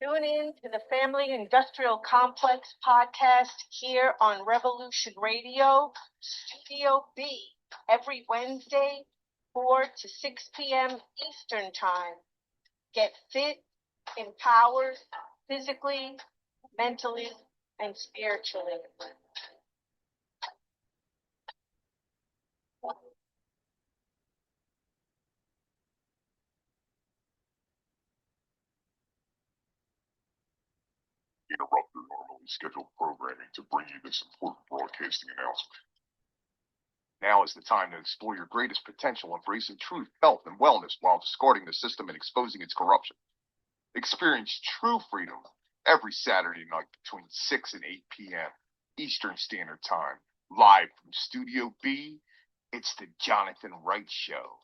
Tune in to the Family Industrial Complex podcast here on Revolution Radio, Studio B, every Wednesday, 4 to 6 p.m. Eastern Time. Get fit, empowered, physically, mentally, and spiritually. Interrupt your normally scheduled programming to bring you this important broadcasting announcement. Now is the time to explore your greatest potential, embracing truth, health, and wellness while discarding the system and exposing its corruption. Experience true freedom every Saturday night between 6 and 8 p.m. Eastern Standard Time. Live from Studio B, it's the Jonathan Wright Show.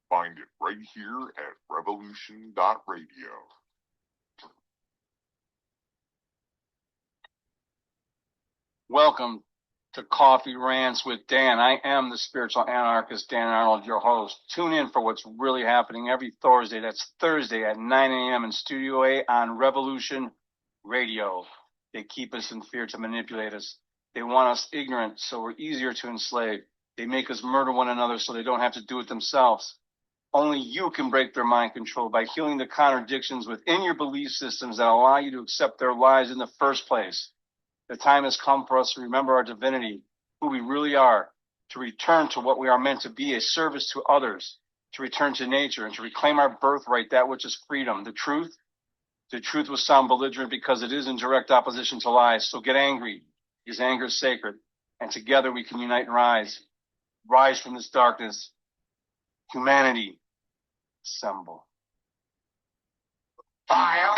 Find it right here at revolution.radio. Welcome to Coffee Rants with Dan. I am the spiritual anarchist, Dan Arnold, your host. Tune in for what's really happening every Thursday. That's Thursday at 9 a.m. in Studio A on Revolution Radio. They keep us in fear to manipulate us. They want us ignorant so we're easier to enslave. They make us murder one another so they don't have to do it themselves. Only you can break their mind control by healing the contradictions within your belief systems that allow you to accept their lies in the first place. The time has come for us to remember our divinity, who we really are, to return to what we are meant to be, a service to others, to return to nature, and to reclaim our birthright, that which is freedom. The truth will sound belligerent because it is in direct opposition to lies. So get angry, because anger is sacred, and together we can unite and rise. Rise from this darkness. Humanity, assemble. Fire.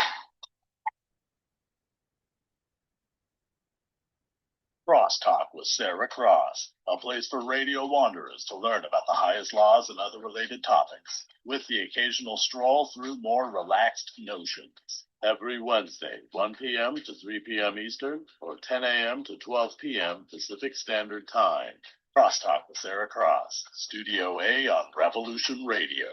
Crosstalk with Sarah Cross, a place for radio wanderers to learn about the highest laws and other related topics, with the occasional stroll through more relaxed notions. Every Wednesday, 1 p.m. to 3 p.m. Eastern, or 10 a.m. to 12 p.m. Pacific Standard Time. Crosstalk with Sarah Cross, Studio A on Revolution Radio.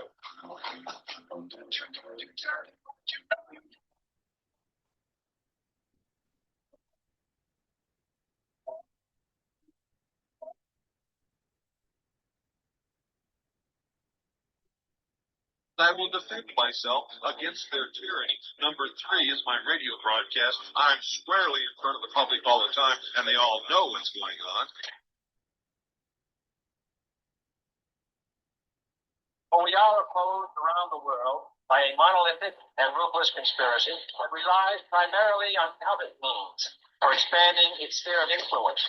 I will defend myself against their tyranny. Number 3 is my radio broadcast. I'm squarely in front of the public all the time, and they all know what's going on. But we are opposed around the world by a monolithic and ruthless conspiracy that relies primarily on covet means for expanding its sphere of influence.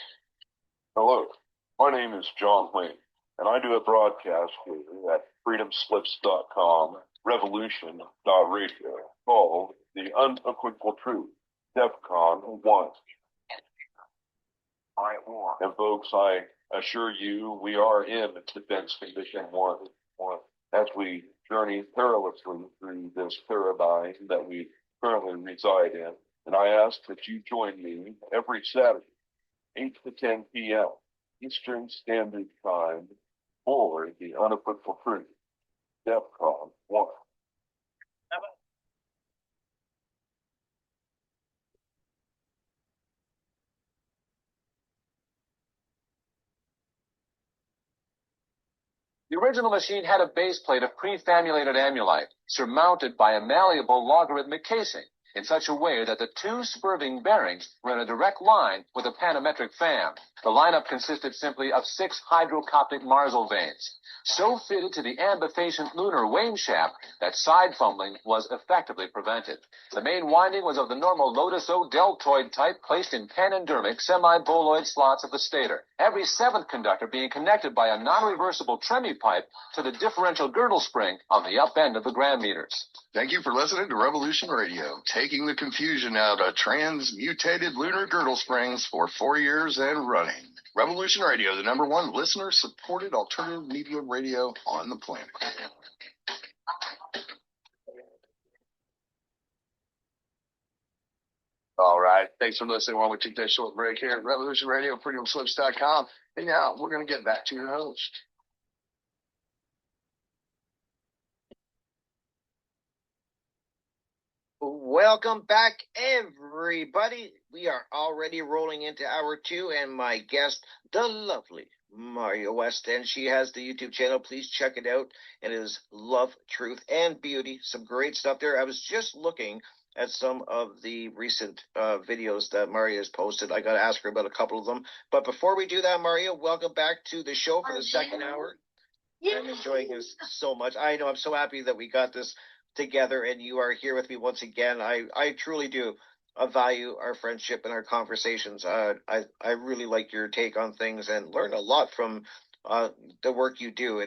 Hello, my name is John Wayne, and I do a broadcast here at freedomslips.com, revolution.radio, called The Unequivocal Truth, DEFCON 1. And folks, I assure you, we are in Defense Condition 1 as we journey tirelessly through this paradigm that we currently reside in. And I ask that you join me every Saturday, 8 to 10 p.m. Eastern Standard Time, for The Unequivocal Truth, DEFCON 1. The original machine had a base plate of pre-famulated amulite, surmounted by a malleable logarithmic casing, in such a way that the two spurving bearings were in a direct line with a panometric fan. The lineup consisted simply of 6 hydrocoptic Marsal vanes, so fitted to the ambifacient lunar wane shaft that side fumbling was effectively prevented. The main winding was of the normal lotus-o-deltoid type, placed in panendermic semi-boloid slots of the stator, every 7th conductor being connected by a non-reversible tremie pipe to the differential girdle spring on the up end of the gram meters. Thank you for listening to Revolution Radio. Take taking the confusion out of transmutated lunar girdle springs for 4 years and running. Revolution Radio, the #1 listener-supported alternative media radio on the planet. All right. Thanks for listening while we take that short break here at Revolution Radio, freedomslips.com. And now we're going to get back to your host. Welcome back, everybody. We are already rolling into hour 2, and my guest, the lovely Marja West, and she has the YouTube channel. Please check it out. It is Love, Truth, and Beauty. Some great stuff there. I was just looking at some of the recent videos that Marja has posted. I got to ask her about a couple of them. But before we do that, Marja, welcome back to the show for the second hour. I'm enjoying this so much. I know. I'm so happy that we got this together and you are here with me once again. I truly do value our friendship and our conversations. I really like your take on things and learn a lot from the work you do.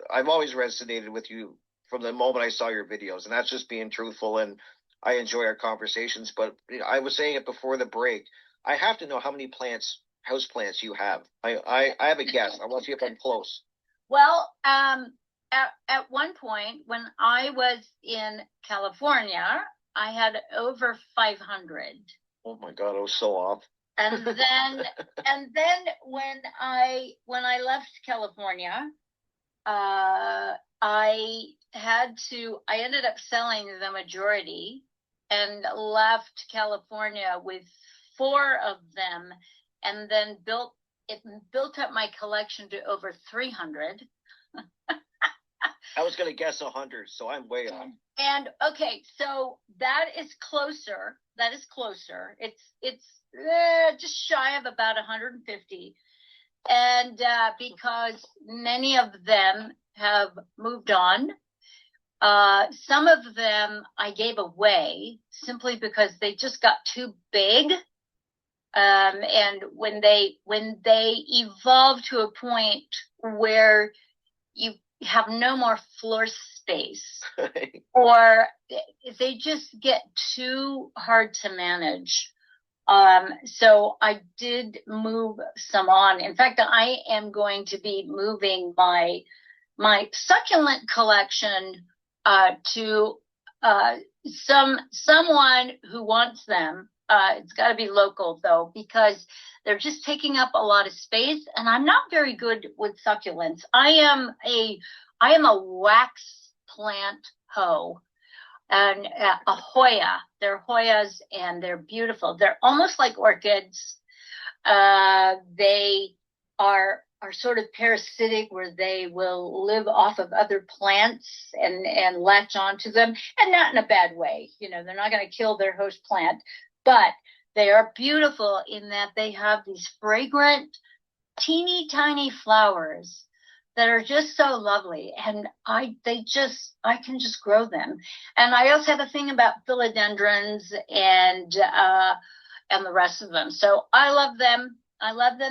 I've always resonated with you from the moment I saw your videos, and that's just being truthful, and I enjoy our conversations. But I was saying it before the break, I have to know how many house plants you have. I have a guess. I want to see if I'm close. Well, at one point when I was in California, I had over 500. Oh my God, I was so off. And then when I left California, I ended up selling the majority and left California with 4 of them, and then built up my collection to over 300. I was going to guess 100, so I'm way off. And okay, so that is closer. It's just shy of about 150. And because many of them have moved on, some of them I gave away simply because they just got too big. And when they evolve to a point where you have no more floor space, or they just get too hard to manage. So I did move some on. In fact, I am going to be moving my succulent collection to someone who wants them. It's got to be local though, because they're just taking up a lot of space, and I'm not very good with succulents. I am a wax plant hoe, and a Hoya. They're Hoyas, and they're beautiful. They're almost like orchids. They are sort of parasitic, where they will live off of other plants and latch onto them, and not in a bad way. They're not going to kill their host plant, but they are beautiful in that they have these fragrant, teeny tiny flowers that are just so lovely, and I can just grow them. And I also have a thing about philodendrons and the rest of them. So I love them.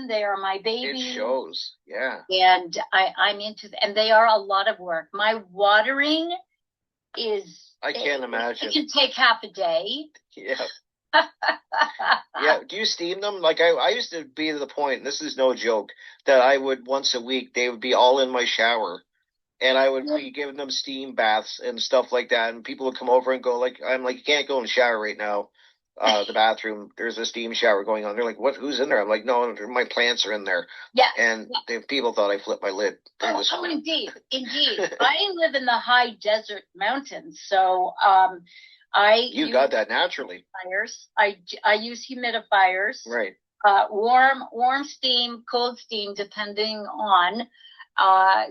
They are my baby. It shows, yeah. And I'm into them, and they are a lot of work. My watering is, I can't imagine. It can take half a day. Yeah. Yeah. Do you steam them? Like I used to be to the point, and this is no joke, that I would once a week, they would be all in my shower, and I would be giving them steam baths and stuff like that. And people would come over and go I'm like, you can't go in the shower right now. The bathroom, there's a steam shower going on. They're like, what? Who's in there? I'm like, no, my plants are in there. Yeah. And people thought I flipped my lid. Oh, indeed. I live in the high desert mountains, so you got that naturally. I use humidifiers. Right. Warm steam, cold steam, depending on.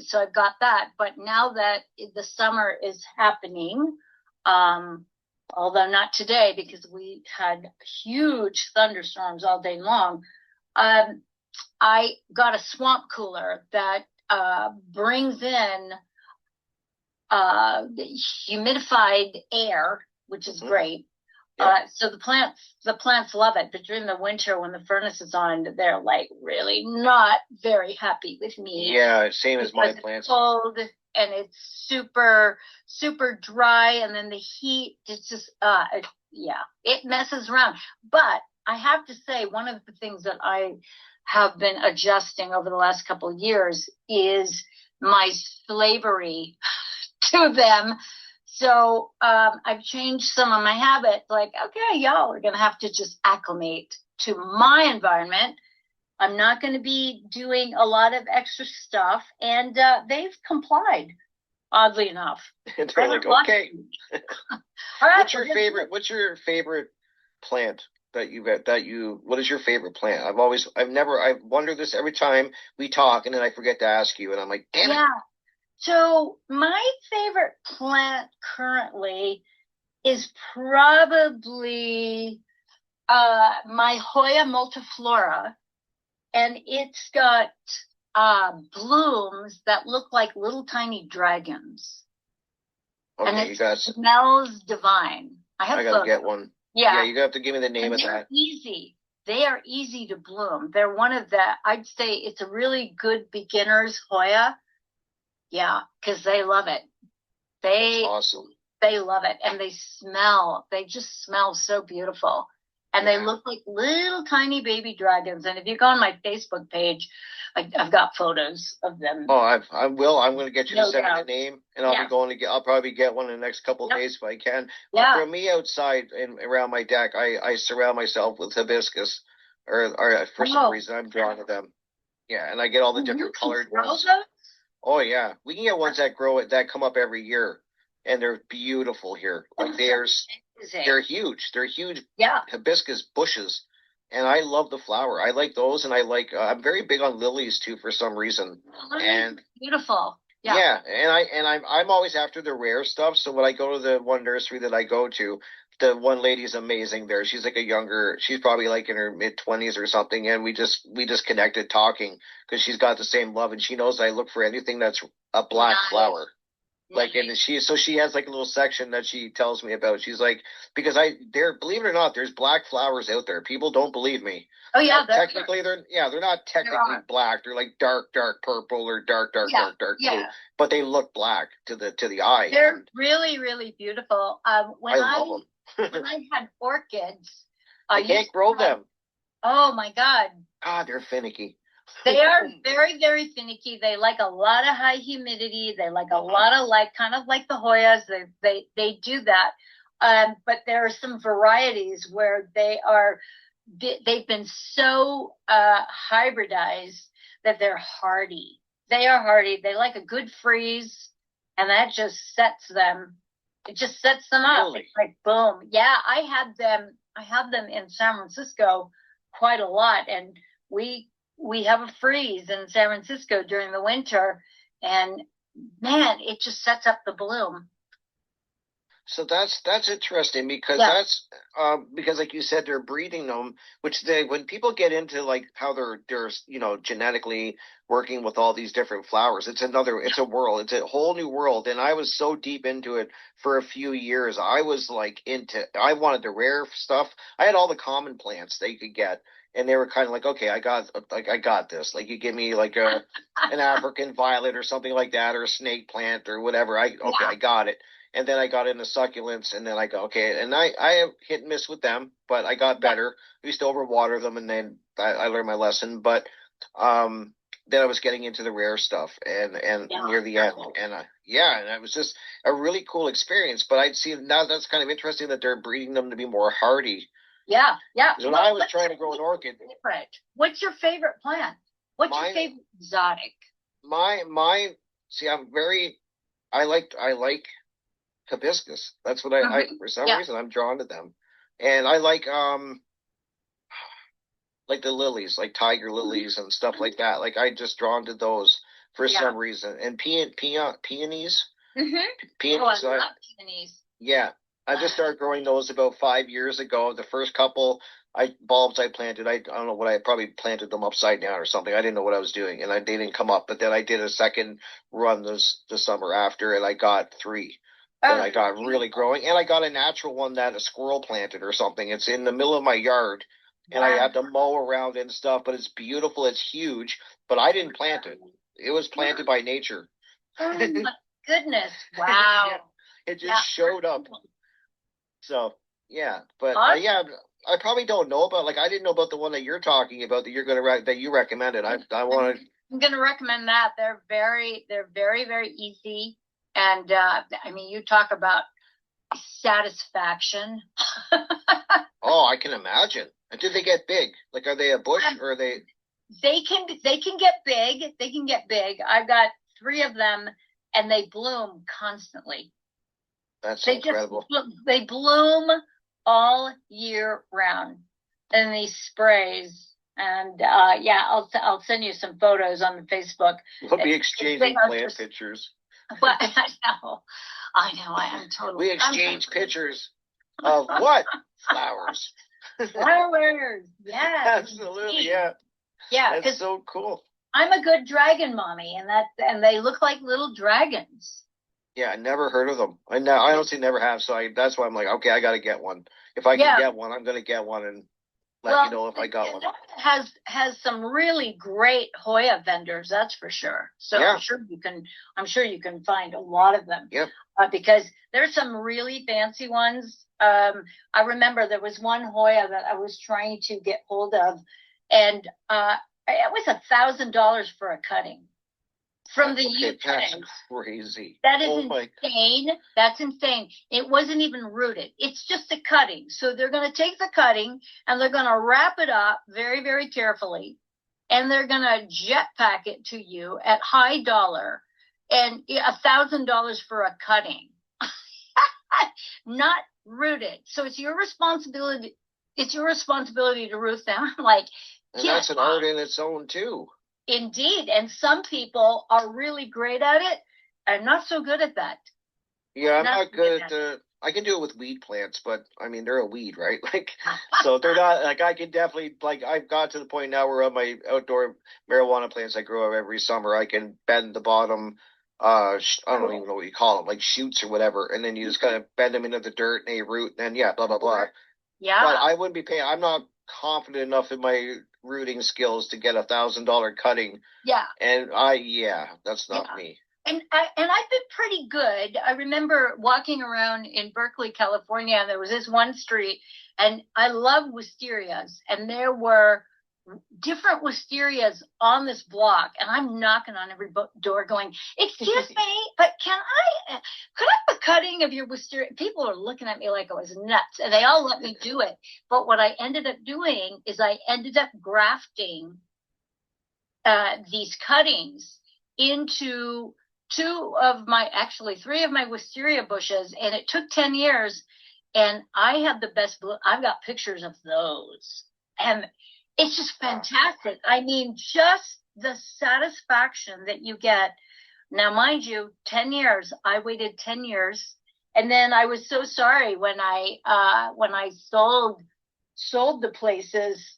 So I've got that. But now that the summer is happening, although not today because we had huge thunderstorms all day long, I got a swamp cooler that brings in humidified air, which is great. Yeah. So the plants love it. But during the winter, when the furnace is on, they're like really not very happy with me. Yeah, same as my plants. It's cold and it's super, super dry, and then the heat. It's just it messes around. But I have to say, one of the things that I have been adjusting over the last couple of years is my slavery to them. So I've changed some of my habits. Like, okay, y'all are going to have to just acclimate to my environment. I'm not going to be doing a lot of extra stuff. And they've complied, oddly enough. They're like, okay. All right, What's your favorite plant what is your favorite plant? I've wondered this every time we talk, and then I forget to ask you, and I'm like, damn it. So my favorite plant currently is probably my Hoya multiflora, and it's got blooms that look like little tiny dragons. Okay, and it smells divine. I gotta get one. Yeah, you have to give me the name of that. Easy. They are easy to bloom. They're one of the, I'd say it's a really good beginner's Hoya. Yeah, because they love it. That's awesome. They love it. And they just smell so beautiful. And they look like little tiny baby dragons. And if you go on my Facebook page, I've got photos of them. Oh, I will. I'm going to get you to send me the name, and I'll probably get one in the next couple of days if I can. For me, outside and around my deck, I surround myself with hibiscus, or for some reason I'm drawn to them. Yeah, and I get all the different colored ones. Oh yeah, we can get ones that come up every year, and they're beautiful here. Like they're huge. They're huge. Yeah. Hibiscus bushes. And I love the flower. I like those, and I'm very big on lilies too for some reason. And beautiful. Yeah. Yeah, and I'm always after the rare stuff. So when I go to the one nursery that I go to, the one lady's amazing there. She's like she's probably like in her mid-20s or something, and we just connected talking because she's got the same love, and she knows I look for anything that's a black flower. Like, and she has like a little section that she tells me about. She's like, because believe it or not, there's black flowers out there. People don't believe me. Oh yeah. Technically they're not technically black. They're like dark purple or dark blue, but they look black to the eye. They're really, really beautiful. When I love them. When I had orchids, I can't grow them. Oh my God. God, they're finicky. They are very, very finicky. They like a lot of high humidity. They like a lot of light, kind of like the Hoyas. They do that. But there are some varieties where they've been so hybridized that they're hardy. They are hardy. They like a good freeze, and that just sets them. It just sets them up. Really? It's like boom. Yeah, I have them in San Francisco quite a lot, and we have a freeze in San Francisco during the winter, and man, it just sets up the bloom. So that's interesting because because like you said, they're breeding them, which when people get into like how they're genetically working with all these different flowers, it's a world, it's a whole new world. And I was so deep into it for a few years. I was like I wanted the rare stuff. I had all the common plants that you could get. And they were kind of like, okay, I got this. Like, you give me like an African violet or something like that, or a snake plant or whatever. I got it. And then I got into succulents, and then I go, okay. And I have hit and miss with them, but I got better. I used to overwater them, and then I learned my lesson. But then I was getting into the rare stuff, and near the end, and and it was just a really cool experience. But I'd see now that's kind of interesting that they're breeding them to be more hardy. Yeah. When I was trying to grow an orchid. What's your favorite plant? What's your favorite exotic? I like hibiscus. That's what I for some reason I'm drawn to them. And I like the lilies, like tiger lilies and stuff like that. Like I just drawn to those for some reason. And peonies. Peonies. Peonies. I love peonies. Yeah. I just started growing those about 5 years ago. The first couple bulbs I planted, I don't know what I probably planted them upside down or something. I didn't know what I was doing, and they didn't come up. But then I did a second run the summer after, and I got 3. And I got really growing, and I got a natural one that a squirrel planted or something. It's in the middle of my yard, and I had to mow around it and stuff. But it's beautiful. It's huge. But I didn't plant it. It was planted by nature. Oh my goodness! Wow. It just showed up. So Yeah, but Awesome. yeah, I probably don't know about, like, I didn't know about the one that you're talking about that you're going to that you recommended. I want to. I'm going to recommend that. They're very, very easy. And, I mean, you talk about satisfaction. Oh, I can imagine. And do they get big? Like, are they a bush or are they? They can get big. They can get big. I've got 3 of them and they bloom constantly. That's incredible. They bloom all year round in these sprays. And yeah, I'll send you some photos on the Facebook. We'll be exchanging plant pictures. But I know, I am totally. We exchange pictures of what? Flowers. Flowers, yes. Absolutely, yeah. Yeah, that's so cool. I'm a good dragon mommy, and they look like little dragons. Yeah, I never heard of them. I honestly never have, so that's why I'm like, okay, I got to get one. If I can get one, I'm going to get one and let you know if I got one. Has some really great Hoya vendors, that's for sure. So yeah. I'm sure you can find a lot of them. Yep. Because there's some really fancy ones. I remember there was one Hoya that I was trying to get hold of, and it was $1,000 for a cutting from the UK. That's crazy. That is insane. That's insane. It wasn't even rooted. It's just a cutting. So they're going to take the cutting and they're going to wrap it up very, very carefully, and they're going to jetpack it to you at high dollar, and $1,000 for a cutting, not rooted. So it's your responsibility. It's your responsibility to root them. I'm like, and that's an art in its own too. Indeed. And some people are really great at it. I'm not so good at that. Yeah, I'm not good at I can do it with weed plants, but I mean, they're a weed, right? Like, so they're not, like, I can definitely, like, I've got to the point now where on my outdoor marijuana plants I grow every summer, I can bend the bottom, I don't even know what you call them, like shoots or whatever. And then you just kind of bend them into the dirt and they root, and then, yeah, blah, blah, blah. Yeah. But I wouldn't be paying, I'm not confident enough in my rooting skills to get $1,000 cutting. Yeah. And that's not me. And I've been pretty good. I remember walking around in Berkeley, California, and there was this one street, and I love wisterias, and there were different wisterias on this block, and I'm knocking on every door going, excuse me, but could I have a cutting of your wisteria? People are looking at me like I was nuts, and they all let me do it. But what I ended up doing is I ended up grafting these cuttings into 3 of my wisteria bushes, and it took 10 years, and I have the best I've got pictures of those, and it's just fantastic. I mean, just the satisfaction that you get. Now, mind you, 10 years, I waited 10 years, and then I was so sorry when I sold the places,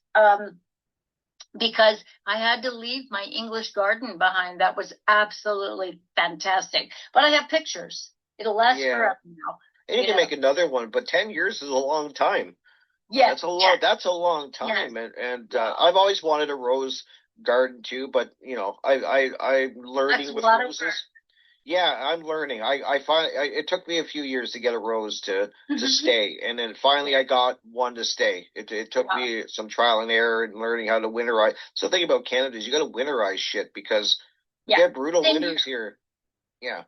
because I had to leave my English garden behind. That was absolutely fantastic. But I have pictures. It'll last forever now. And you can make another one, but 10 years is a long time. Yeah. That's a long time. Yes. And I've always wanted a rose garden too, but I'm learning with roses. Yeah, I'm learning. I find it took me a few years to get a rose to stay, and then finally I got one to stay. It took me some trial and error and learning how to winterize. So the thing about Canada is you got to winterize shit because we get brutal winters here. Yeah,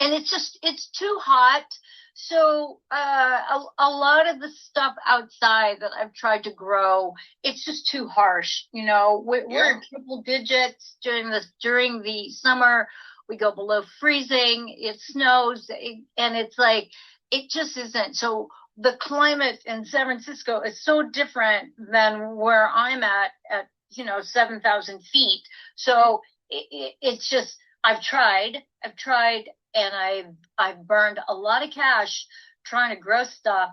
and it's too hot. So a lot of the stuff outside that I've tried to grow, it's just too harsh. You know, we're in triple digits during the summer. We go below freezing, it snows, and it's like, it just isn't. So the climate in San Francisco is so different than where I'm at 7,000 feet. So it's just, I've tried, and I've burned a lot of cash trying to grow stuff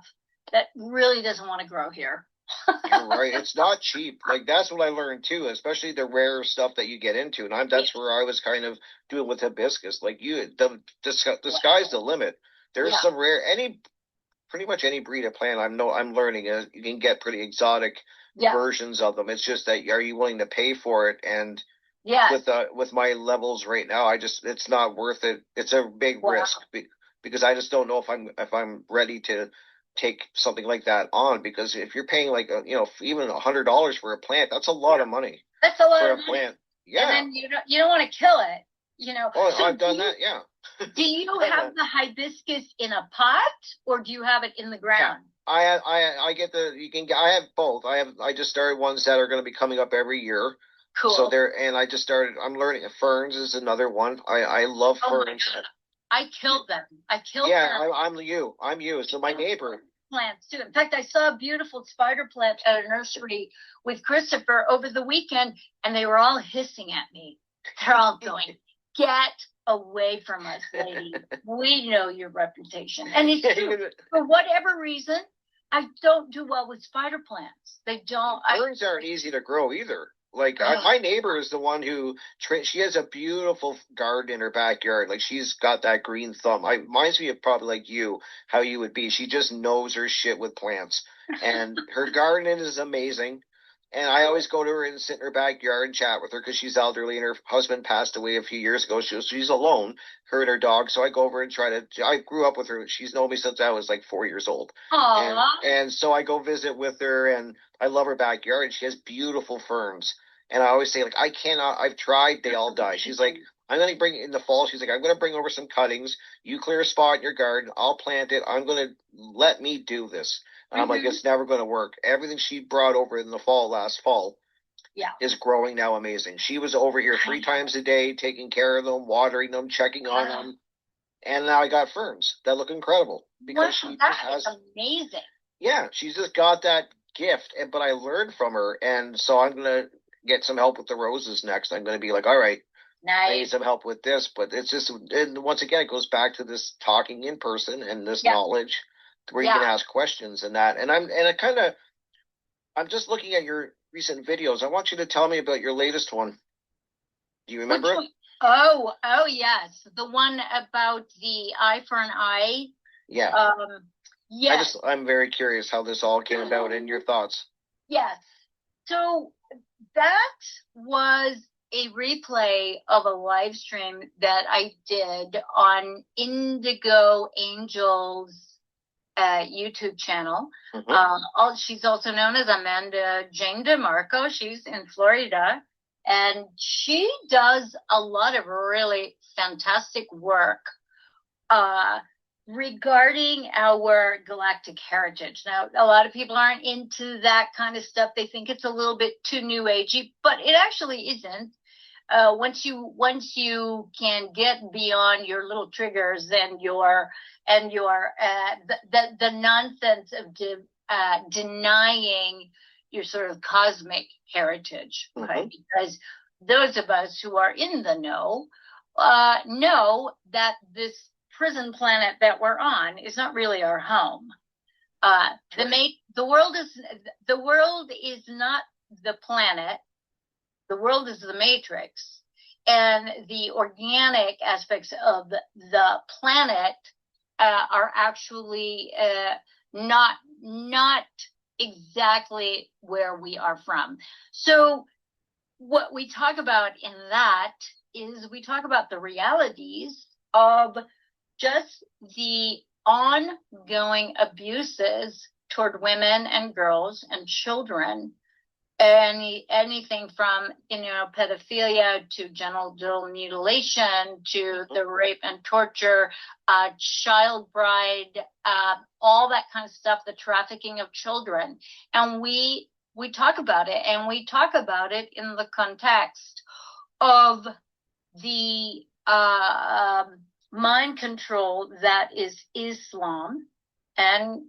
that really doesn't want to grow here. You're right. It's not cheap. Like, that's what I learned too, especially the rare stuff that you get into. And that's where I was kind of doing with hibiscus. Like, the sky's the limit. There's some rare, pretty much any breed of plant I'm learning you can get pretty exotic versions of them. It's just that, are you willing to pay for it? And with my levels right now, it's not worth it. It's a big risk because I just don't know if I'm ready to take something like that on, because if you're paying like even $100 for a plant, that's a lot of money. That's a lot for of a money. plant. Yeah. And then you don't want to kill it, Oh, So I've done that. Yeah. do you have the hibiscus in a pot, or do you have it in the ground? I get I have both. I just started ones that are going to be coming up every year. Cool. So I'm learning. Ferns is another one. I love ferns. I killed them. Yeah, I'm you. So my neighbor. Plants too. In fact, I saw a beautiful spider plant at a nursery with Christopher over the weekend, and they were all hissing at me. They're all going, "Get away from us, lady. We know your reputation." And it's true. For whatever reason, I don't do well with spider plants. They don't. Ferns aren't easy to grow either. Like my neighbor is the one who she has a beautiful garden in her backyard. Like she's got that green thumb. Reminds me of probably like you, how you would be. She just knows her shit with plants, and her garden is amazing. And I always go to her and sit in her backyard and chat with her because she's elderly and her husband passed away a few years ago. She's alone, her and her dog. So I go over and I grew up with her. She's known me since I was like 4 years old. And so I go visit with her, and I love her backyard. She has beautiful ferns. And I always say, like, I've tried, they all die. She's like, I'm going to bring it in the fall. She's like, I'm going to bring over some cuttings. You clear a spot in your garden. I'll plant it. I'm going to let me do this. And I'm like, it's never going to work. Everything she brought over in the last fall, is growing now amazing. She was over here 3 times a day, taking care of them, watering them, checking on them. And now I got ferns that look incredible. Because that's amazing. Yeah, she's just got that gift. But I learned from her. And so I'm going to get some help with the roses next. I'm going to be like, all right, nice. I need some help with this. But it's just, and once again, it goes back to this talking in person and this knowledge where you can ask questions and that. And I'm just looking at your recent videos. I want you to tell me about your latest one. Do you remember it? Oh, yes. The one about the eye for an eye. Yeah. Yes. I'm very curious how this all came about and your thoughts. Yes. So that was a replay of a live stream that I did on Indigo Angel's YouTube channel. She's also known as Amanda Jane DeMarco. She's in Florida, and she does a lot of really fantastic work regarding our galactic heritage. Now, a lot of people aren't into that kind of stuff. They think it's a little bit too new agey, but it actually isn't. Once you can get beyond your little triggers and the nonsense of denying your sort of cosmic heritage, right? Because those of us who are in the know that this prison planet that we're on is not really our home. The world is not the planet. The world is the matrix, and the organic aspects of the planet are actually not exactly where we are from. So what we talk about in that is we talk about the realities of just the ongoing abuses toward women and girls and children, anything from pedophilia to genital mutilation to the rape and torture, child bride, all that kind of stuff, the trafficking of children. And we talk about it, and we talk about it in the context of the mind control that is Islam. And,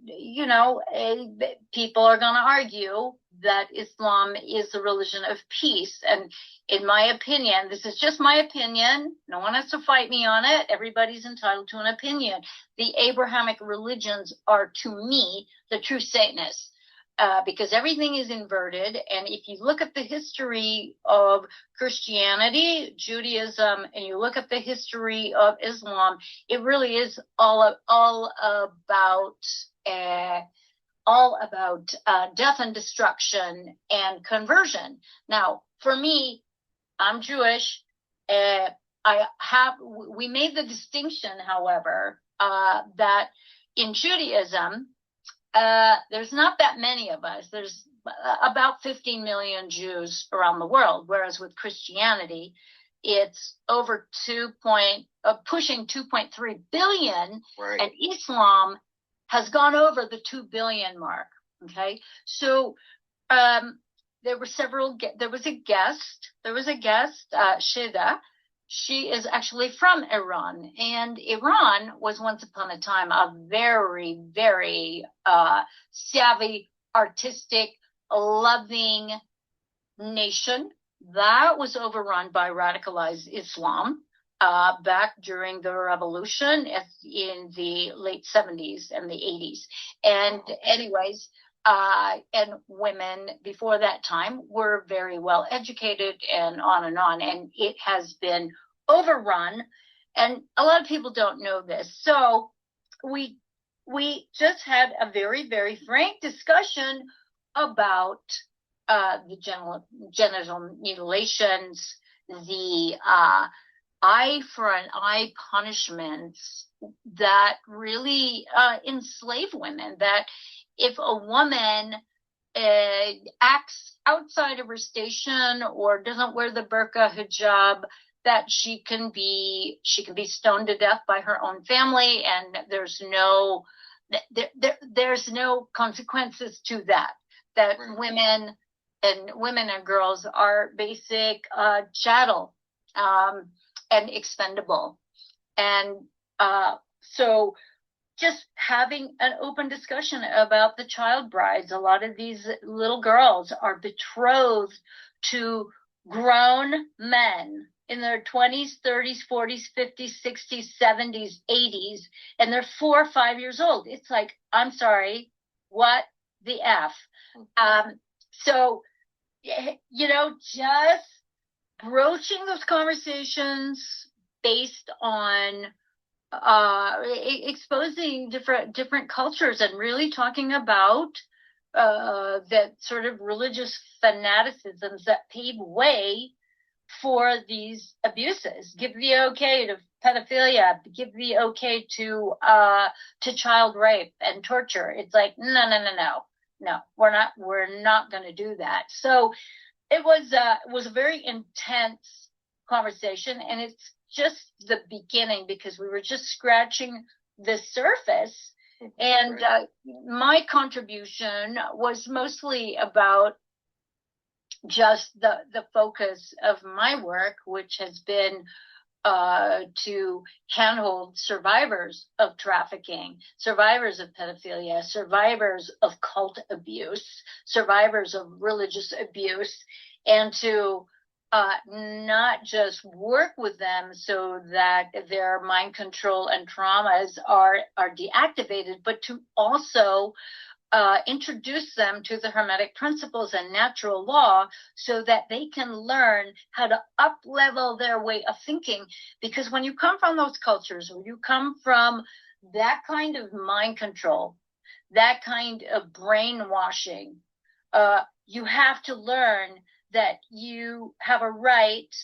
people are going to argue that Islam is a religion of peace. And in my opinion, this is just my opinion. No one has to fight me on it. Everybody's entitled to an opinion. The Abrahamic religions are, to me, the true Satanists. Because everything is inverted. And if you look at the history of Christianity, Judaism, and you look at the history of Islam, it really is all about death and destruction and conversion. Now, for me, I'm Jewish. We made the distinction, however, that in Judaism, there's not that many of us. There's about 15 million Jews around the world, whereas with Christianity, it's over pushing 2.3 billion, Right. and Islam has gone over the 2 billion mark. Okay, so there was a guest, Shida. She is actually from Iran, and Iran was once upon a time a very, very savvy, artistic, loving nation that was overrun by radicalized Islam back during the revolution in the late 70s and the 80s. And anyways, and women before that time were very well educated and on, and it has been overrun, and a lot of people don't know this. So we just had a very, very frank discussion about the genital mutilations, the eye for an eye punishments that really enslave women, that if a woman acts outside of her station or doesn't wear the burqa hijab, that she can be stoned to death by her own family, and there's no consequences to that. That women and girls are basic chattel and expendable, and so just having an open discussion about the child brides. A lot of these little girls are betrothed to grown men in their 20s, 30s, 40s, 50s, 60s, 70s, 80s, and they're 4 or 5 years old. It's like, I'm sorry, what the F? So, just broaching those conversations based on exposing different cultures and really talking about that sort of religious fanaticisms that pave way for these abuses. Give the okay to pedophilia, give the okay to child rape and torture. It's like, no, we're not going to do that. So it was a very intense conversation, and it's just the beginning because we were just scratching the surface. And my contribution was mostly about just the focus of my work, which has been to handhold survivors of trafficking, survivors of pedophilia, survivors of cult abuse, survivors of religious abuse, and to not just work with them so that their mind control and traumas are deactivated, but to also introduce them to the Hermetic principles and natural law so that they can learn how to up-level their way of thinking. Because when you come from those cultures, when you come from that kind of mind control, that kind of brainwashing, you have to learn that you have a right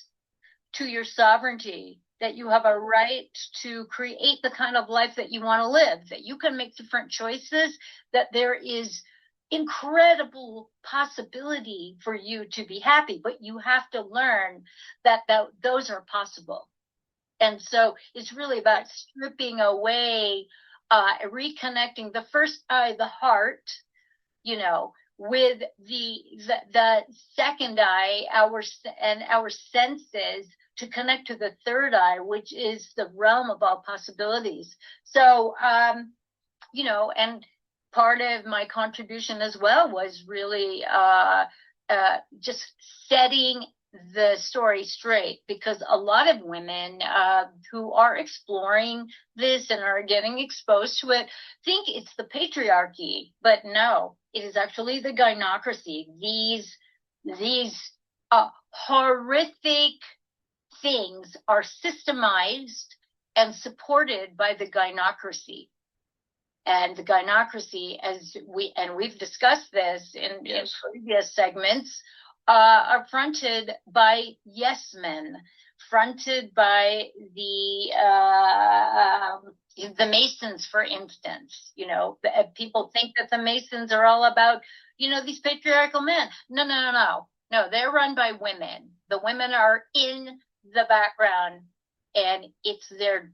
to your sovereignty, that you have a right to create the kind of life that you want to live, that you can make different choices, that there is incredible possibility for you to be happy, but you have to learn that those are possible. And so it's really about stripping away, reconnecting the first eye, the heart, with the second eye, our senses, to connect to the third eye, which is the realm of all possibilities. So, and part of my contribution as well was really just setting the story straight, because a lot of women who are exploring this and are getting exposed to it think it's the patriarchy, but no, it is actually the gyocracy. These horrific things are systemized and supported by the gyocracy. And the gyocracy, we've discussed this in previous segments, are fronted by yes men, fronted by the the Masons, for instance, people think that the Masons are all about, these patriarchal men. No, they're run by women. The women are in the background, and it's their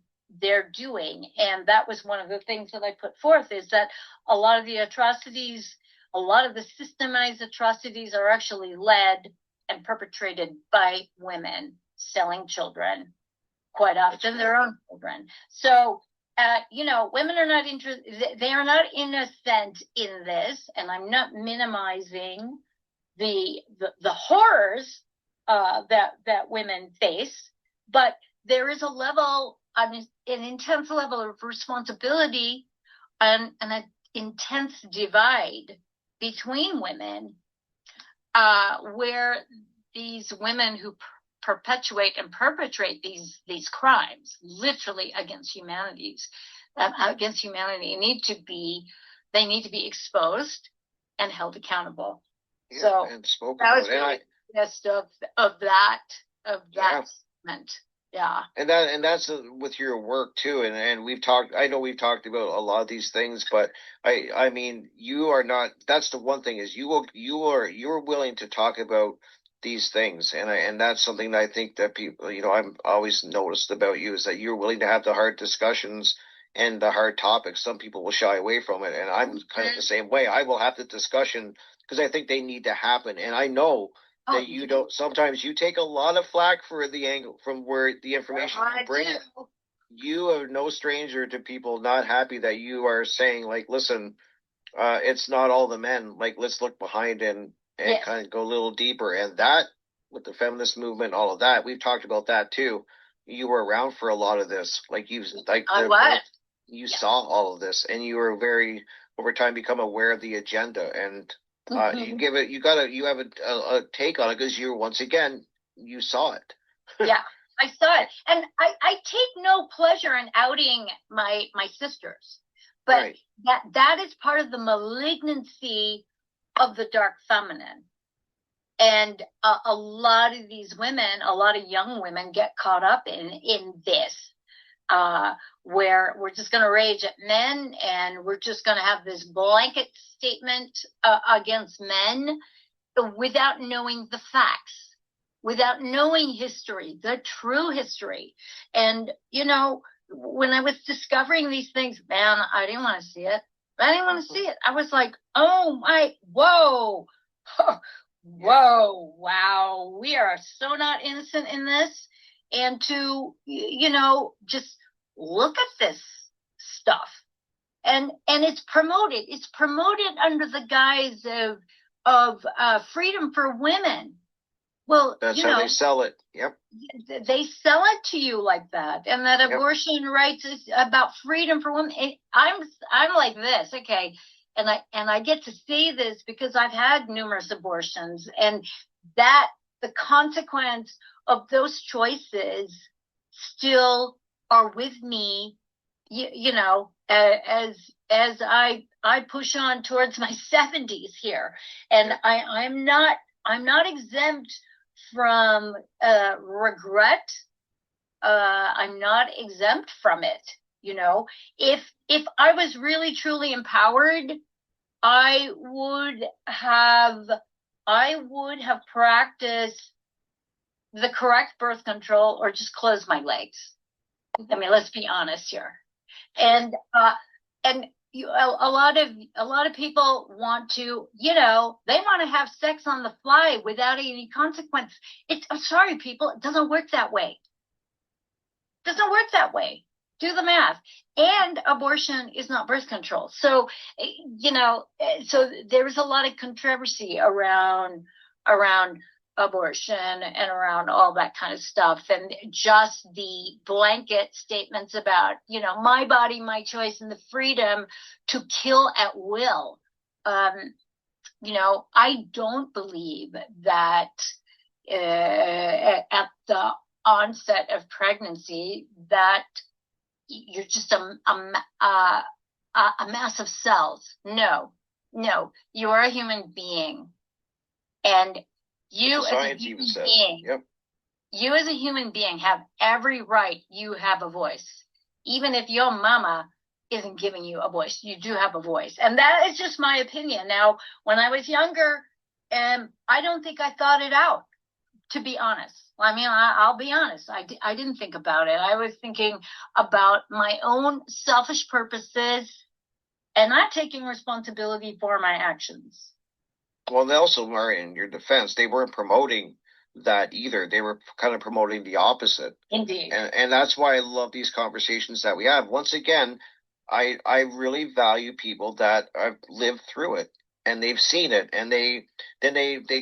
doing. And that was one of the things that I put forth, is that a lot of the atrocities, a lot of the systemized atrocities are actually led and perpetrated by women selling children, quite often their own children. So, women are not they are not innocent in this, and I'm not minimizing the horrors that women face, but there is a level, an intense level of responsibility and an intense divide between women, where these women who perpetuate and perpetrate these crimes, literally against humanity, need to be exposed and held accountable. Yeah, So and spoken that was about. really best of that segment. Yeah. And that's with your work too. And I know we've talked about a lot of these things, but I mean, you are not, that's the one thing, is you're willing to talk about these things. And that's something that I think that people, I'm always noticed about you, is that you're willing to have the hard discussions and the hard topics. Some people will shy away from it. And I'm kind of the same way. I will have the discussion because I think they need to happen. And I know that you don't, sometimes you take a lot of flack for the angle from where the information you bring. You are no stranger to people not happy that you are saying, like, listen, it's not all the men, like, let's look behind and kind of go a little deeper. And that, with the feminist movement, all of that, we've talked about that too. You were around for a lot of this, you saw all of this, and you were very, over time, become aware of the agenda. And you have a take on it, because once again, you saw it. Yeah, I saw it. And I take no pleasure in outing my sisters, but that is part of the malignancy of the dark feminine. And a lot of these women, a lot of young women, get caught up in this, where we're just going to rage at men, and we're just going to have this blanket statement against men, without knowing the facts, without knowing history, the true history. And, when I was discovering these things, man, I didn't want to see it. I was like, oh my, whoa, wow, we are so not innocent in this. And to, just look at this stuff. And it's promoted under the guise of freedom for women. Well, that's how they sell it. Yep. They sell it to you like that, and that abortion rights is about freedom for women. I'm like this, okay, and I get to see this because I've had numerous abortions, and that the consequence of those choices still are with me, as I push on towards my 70s here, and I'm not exempt from regret. I'm not exempt from it. If I was really truly empowered, I would have practiced the correct birth control, or just close my legs. I mean, let's be honest here. And a lot of people want to, they want to have sex on the fly without any consequence. I'm sorry, people, it doesn't work that way. Do the math. And abortion is not birth control. So, so there's a lot of controversy around abortion and around all that kind of stuff, and just the blanket statements about, my body, my choice, and the freedom to kill at will. I don't believe that at the onset of pregnancy that you're just a mass of cells. No, you are a human being, and you as a human being have every right. You have a voice. even if your mama isn't giving you a voice, you do have a voice. And that is just my opinion. Now, when I was younger, I don't think I thought it out, to be honest. I mean, I'll be honest. I didn't think about it. I was thinking about my own selfish purposes and not taking responsibility for my actions. Well, and also, Marja, in your defense, they weren't promoting that either. They were kind of promoting the opposite. Indeed. And that's why I love these conversations that we have. Once again, I really value people that have lived through it and they've seen it, and they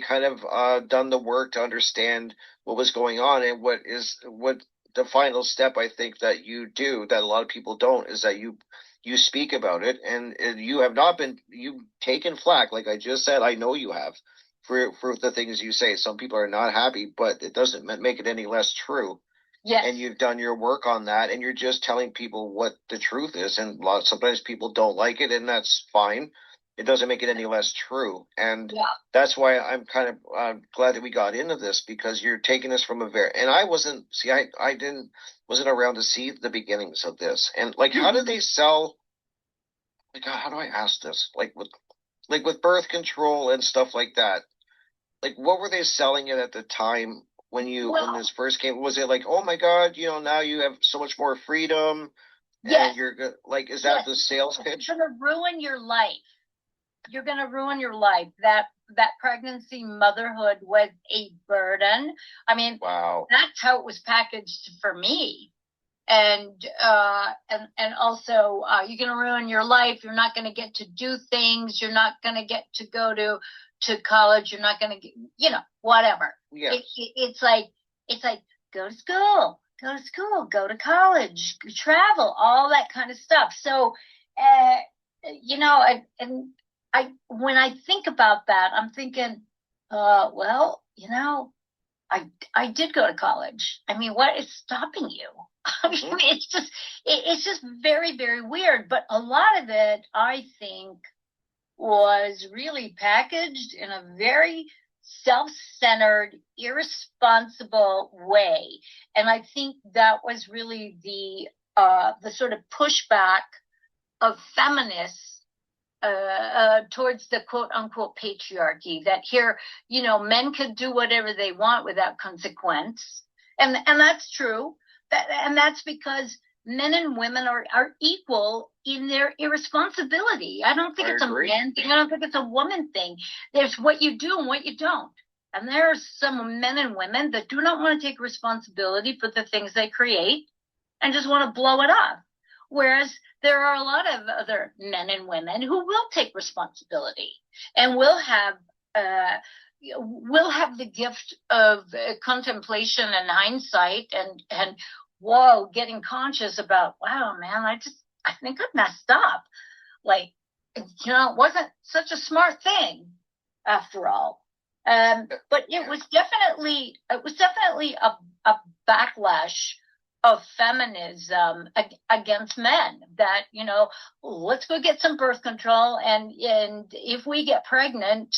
kind of done the work to understand what was going on. And what the final step I think that you do that a lot of people don't is that you speak about it, and you have not been, you've taken flack, like I just said. I know you have, for the things you say. Some people are not happy, but it doesn't make it any less true. Yes. And you've done your work on that, and you're just telling people what the truth is. And sometimes people don't like it, and that's fine. It doesn't make it any less true. And that's why I'm kind of glad that we got into this, because you're taking us from and I wasn't around to see the beginnings of this. And like, how did they sell? Like, how do I ask this? Like with birth control and stuff like that. Like, what were they selling it at the time when this first came? Was it like, oh my God, now you have so much more freedom? Yes. And you're like, is that the sales pitch? You're gonna ruin your life. You're gonna ruin your life. That pregnancy, motherhood was a burden. I mean, wow. That's how it was packaged for me. And also, you're gonna ruin your life. You're not gonna get to do things. You're not gonna get to go to college. You're not gonna get, whatever. Yeah. It's like go to school, go to college, travel, all that kind of stuff. So, when I think about that, I'm thinking, I did go to college. I mean, what is stopping you? I mean, it's just very, very weird. But a lot of it, I think, was really packaged in a very self-centered, irresponsible way. And I think that was really the sort of pushback of feminists towards the quote unquote patriarchy, that here, men could do whatever they want without consequence. And that's true. And that's because men and women are equal in their irresponsibility. I don't think it's a man thing. I don't think it's a woman thing. There's what you do and what you don't. And there are some men and women that do not want to take responsibility for the things they create and just want to blow it up. Whereas there are a lot of other men and women who will take responsibility and will have the gift of contemplation and hindsight and getting conscious about, wow, man, I think I've messed up. Like, it wasn't such a smart thing after all. But it was definitely a backlash of feminism against men, that, let's go get some birth control, and if we get pregnant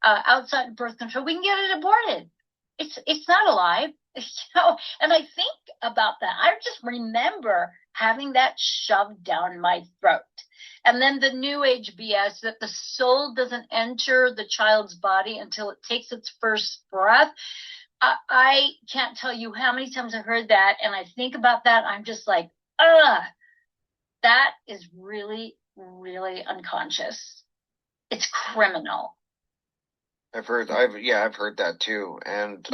outside of birth control, we can get it aborted. It's not alive. And I think about that. I just remember having that shoved down my throat. And then the new age BS that the soul doesn't enter the child's body until it takes its first breath. I can't tell you how many times I've heard that, and I think about that. I'm just like, that is really, really unconscious. It's criminal. I've heard that too. And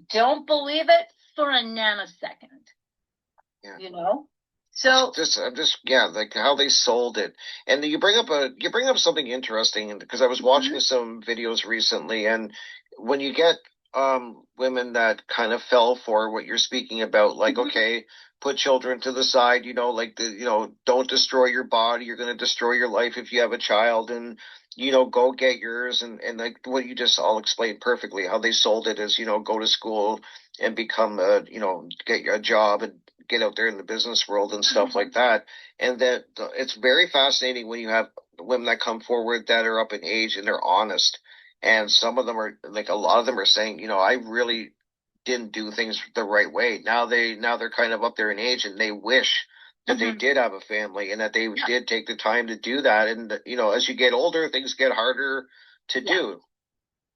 don't believe it for a nanosecond. Yeah. So like how they sold it. And you bring up something interesting, because I was watching some videos recently, and when you get women that kind of fell for what you're speaking about, like, okay, put children to the side, don't destroy your body. You're going to destroy your life if you have a child, and, go get yours. And like what you just all explained perfectly, how they sold it as, go to school and become get a job and get out there in the business world and stuff like that. And that it's very fascinating when you have women that come forward that are up in age and they're honest. And some of them are, like, a lot of them are saying, I really didn't do things the right way. Now they're kind of up there in age, and they wish that they did have a family and that they did take the time to do that. And as you get older, things get harder to do.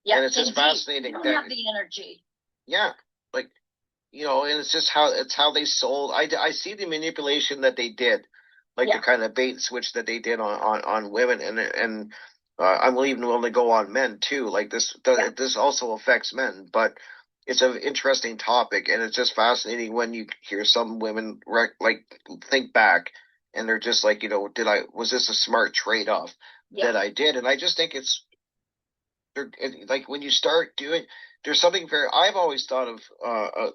Yeah, and it's just fascinating. You don't have the energy. Yeah, like and it's just how they sold. I see the manipulation that they did, like the kind of bait and switch that they did on women, and I'm even willing to go on men too. Like this also affects men, but it's an interesting topic, and it's just fascinating when you hear some women think back, and they're just like, was this a smart trade off that I did? And I just think it's like when you start doing, there's something I've always thought of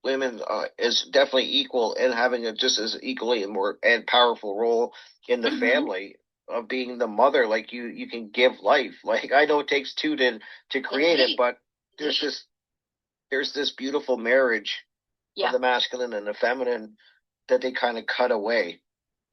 women as definitely equal and having just as equally and powerful role in the family of being the mother. Like you can give life. Like I know it takes two to create it, but there's this beautiful marriage of the masculine and the feminine that they kind of cut away.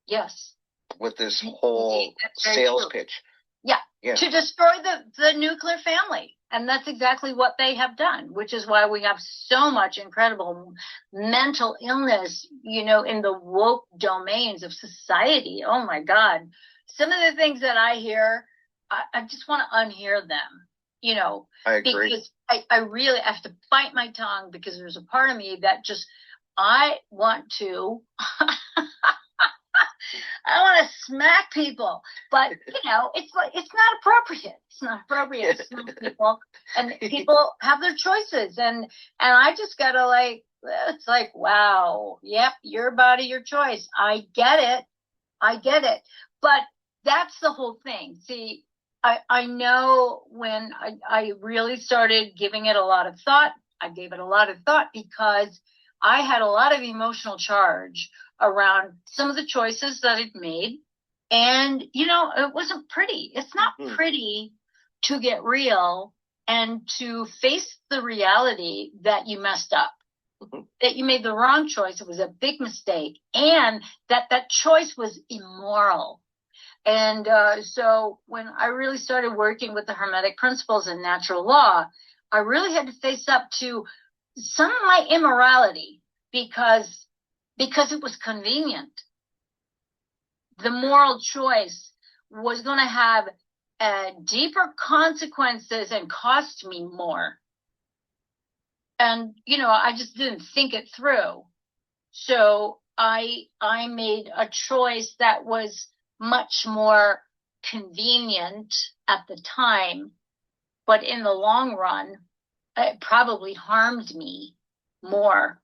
Yes. With this whole sales pitch. Yeah. To destroy the nuclear family. And that's exactly what they have done, which is why we have so much incredible mental illness, in the woke domains of society. Oh my God. Some of the things that I hear, I just want to unhear them, I agree. Because I really have to bite my tongue, because there's a part of me that I want to smack people, but it's not appropriate. It's not appropriate to smack people, and people have their choices, and I just gotta it's like, wow, yep, your body, your choice. I get it, but that's the whole thing. See, I know when I really started giving it a lot of thought, I gave it a lot of thought because I had a lot of emotional charge around some of the choices that I'd made. And, it wasn't pretty. It's not pretty to get real and to face the reality that you messed up, that you made the wrong choice. It was a big mistake, and that choice was immoral. And so when I really started working with the Hermetic principles and natural law, I really had to face up to some of my immorality because it was convenient. The moral choice was going to have deeper consequences and cost me more. And, I just didn't think it through. So I made a choice that was much more convenient at the time, but in the long run, it probably harmed me more.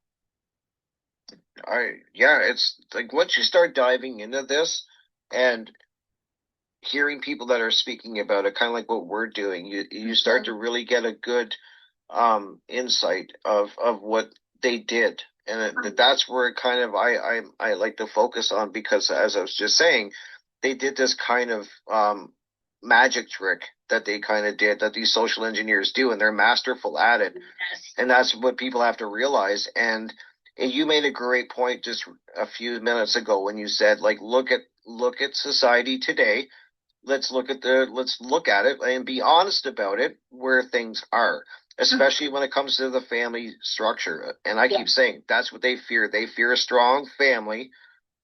It's like once you start diving into this and hearing people that are speaking about it, kind of like what we're doing, you start to really get a good insight of what they did, and that's where it kind of I like to focus on, because as I was just saying, they did this kind of magic trick that they kind of did, that these social engineers do, and they're masterful at it. And that's what people have to realize. And you made a great point just a few minutes ago when you said, like, look at society today. Let's look at it and be honest about it, where things are, especially when it comes to the family structure. And I keep saying that's what they fear. They fear a strong family,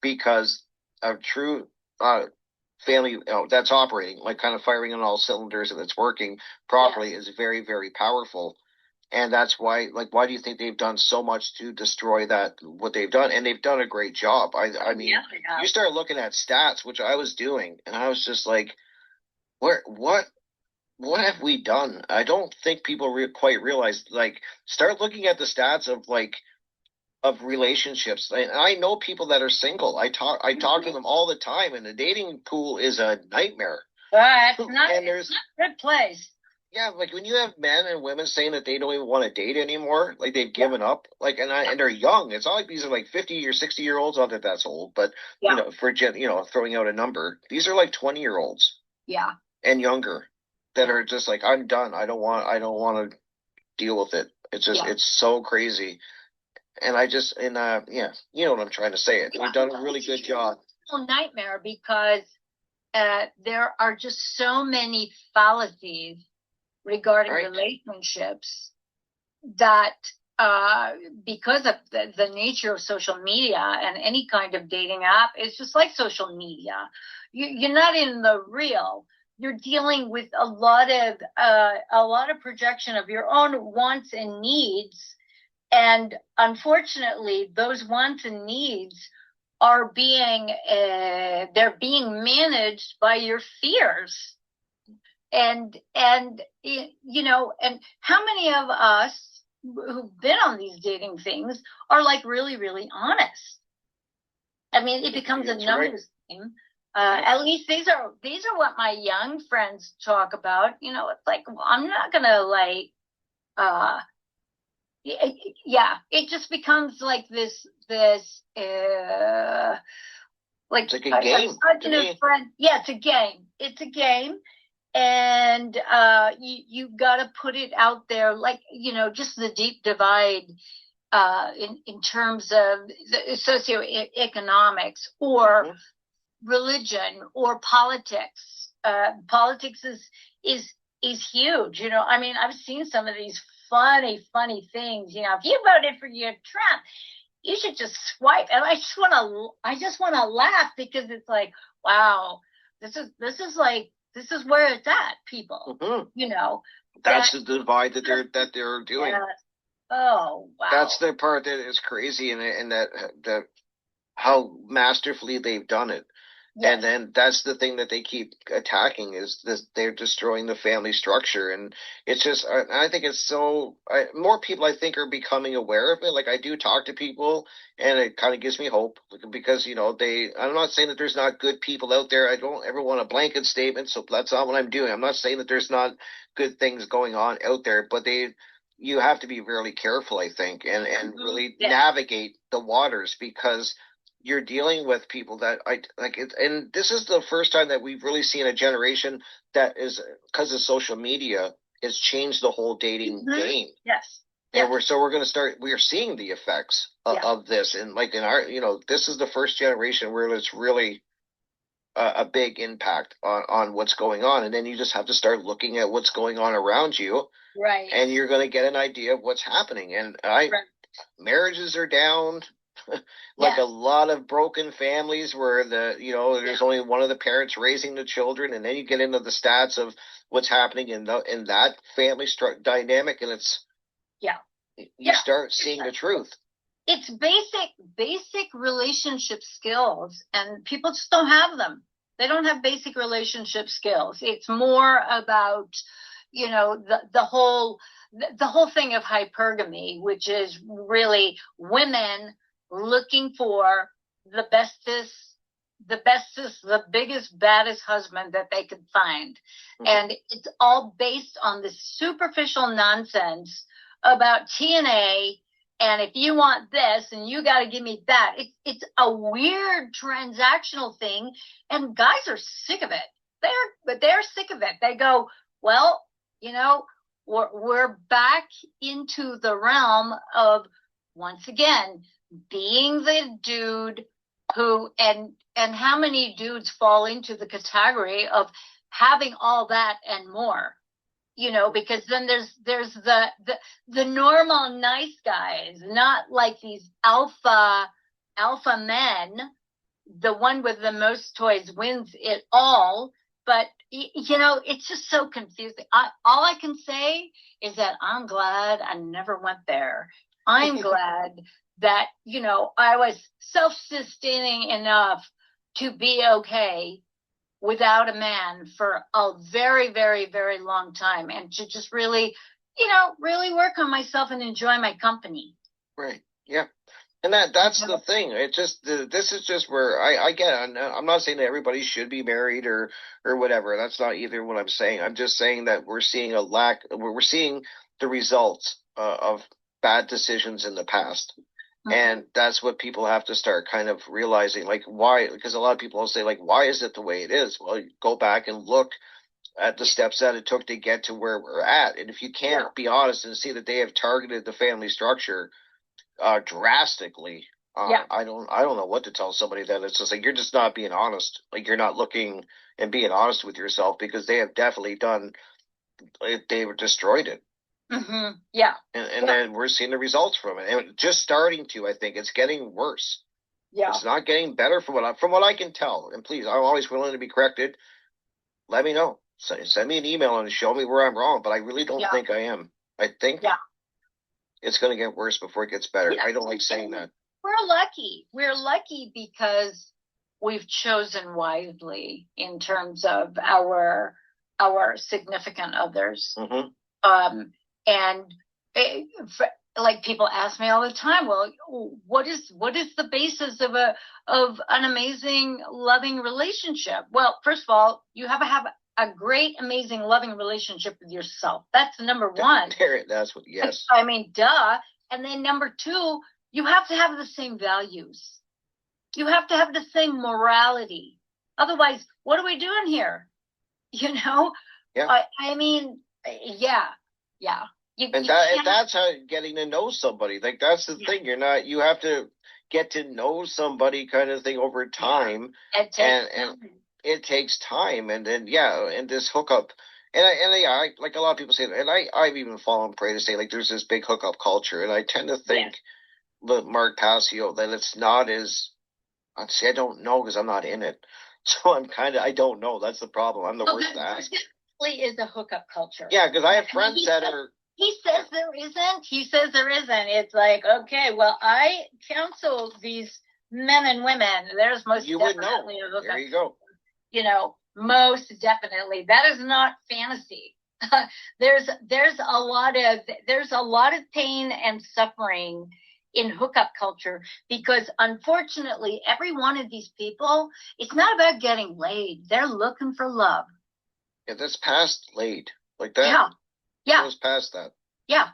because a true family that's operating, like kind of firing on all cylinders and it's working properly, is very, very powerful. And that's why, why do you think they've done so much to destroy what they've done? And they've done a great job. I mean, you start looking at stats, which I was doing, and I was just like, what have we done? I don't think people quite realize, start looking at the stats of relationships. And I know people that are single. I talk to them all the time, and the dating pool is a nightmare. It's not a good place. Yeah, like when you have men and women saying that they don't even want to date anymore, like they've given up, and they're young. It's not like these are like 50 or 60-year-olds. Not that that's old, but throwing out a number, these are like 20-year-olds. Yeah. And younger, that are just like, I'm done. I don't want to deal with it. It's just it's so crazy. And I just you know what I'm trying to say. We've done a really good job. It's a nightmare, because there are just so many fallacies regarding relationships that because of the nature of social media and any kind of dating app, it's just like social media. You're not in the real. You're dealing with a lot of projection of your own wants and needs, and unfortunately, those wants and needs are they're being managed by your fears. And you know, and how many of us who've been on these dating things are like really, really honest? I mean, it becomes a numbers game. At least these are what my young friends talk about. You know, it's like, well, I'm not gonna like, yeah, it just becomes like this, like it's like a game. Yeah, it's a game. It's a game. And you got to put it out there, like, you know, just the deep divide in terms of the socioeconomics or religion or politics. Politics is huge. You know, I mean, I've seen some of these funny things. You know, if you voted for your Trump, you should just swipe. And I just want to laugh, because it's like, wow, this is where it's at, people. You know, that's the divide that they're doing. Oh, wow. That's the part that is crazy, and that how masterfully they've done it. Yes. And then that's the thing that they keep attacking, is this: they're destroying the family structure. And it's just, I think it's so, more people I think are becoming aware of it. Like, I do talk to people, and it kind of gives me hope, because, you know, I'm not saying that there's not good people out there. I don't ever want a blanket statement, so that's not what I'm doing. I'm not saying that there's not good things going on out there, but you have to be really careful, I think, and really navigate the waters, because you're dealing with people that and this is the first time that we've really seen a generation that is, because of social media, has changed the whole dating game. Yes. And we're going to start, we're seeing the effects of this. And like in our, you know, this is the first generation where it's really a big impact on what's going on. And then you just have to start looking at what's going on around you. Right. And you're going to get an idea of what's happening. And marriages are down. Like a lot of broken families where there's only one of the parents raising the children, and then you get into the stats of what's happening in that family dynamic, and it's you start seeing the truth. It's basic relationship skills, and people just don't have them. They don't have basic relationship skills. It's more about, you know, the whole thing of hypergamy, which is really women looking for the bestest, the biggest, baddest husband that they could find. And it's all based on this superficial nonsense about TNA. And if you want this, and you got to give me that, it's a weird transactional thing. And guys are sick of it. They're sick of it. They go, well, you know, we're back into the realm of, once again, being the dude who, and how many dudes fall into the category of having all that and more, you know, because then there's the normal nice guys, not like these alpha men. The one with the most toys wins it all. But, you know, it's just so confusing. All I can say is that I'm glad I never went there. I'm glad that, you know, I was self-sustaining enough to be okay without a man for a very, very, very long time, and to just really, you know, really work on myself and enjoy my company. Right. Yeah. And that's the thing. It just, this is just where I get it. I'm not saying that everybody should be married or whatever. That's not either what I'm saying. I'm just saying that we're seeing we're seeing the results of bad decisions in the past. And that's what people have to start kind of realizing, like, why, because a lot of people will say, like, why is it the way it is? Well, you go back and look at the steps that it took to get to where we're at. And if you can't be honest and see that they have targeted the family structure drastically, I don't know what to tell somebody. That it's just like, you're just not being honest. Like, you're not looking and being honest with yourself, because they have definitely destroyed it. Mm-hmm. Yeah. And then we're seeing the results from it. And just starting to, I think it's getting worse. Yeah. It's not getting better from what I can tell. And please, I'm always willing to be corrected. Let me know. Send me an email and show me where I'm wrong. But I really don't think I am. I think it's going to get worse before it gets better. I don't like saying that. We're lucky. We're lucky because we've chosen wisely in terms of our significant others. Mm-hmm. And like people ask me all the time, well, what is the basis of an amazing, loving relationship? Well, first of all, you have a great, amazing, loving relationship with yourself. That's number one. That's what. Yes. I mean, duh. And then number two, you have to have the same values. You have to have the same morality. Otherwise, what are we doing here? You know? Yeah. I mean, yeah. That's how getting to know somebody. Like, that's the thing. You have to get to know somebody kind of thing over time. And it takes time. And then, and this hookup. And I like a lot of people say, and I've even fallen prey to say, like, there's this big hookup culture. And I tend to think, Mark Passio, that it's not as, see, I don't know because I'm not in it. So I don't know. That's the problem. I'm the worst to ask. Is a hookup culture. Yeah, because I have friends that are. He says there isn't. He says there isn't. It's like, okay, well, I counsel these men and women. There's most definitely a hookup. There you go. You know, most definitely. That is not fantasy. There's a lot of pain and suffering in hookup culture because unfortunately every one of these people, it's not about getting laid. They're looking for love. Yeah, that's past laid. Like that. Yeah. It goes past that. Yeah.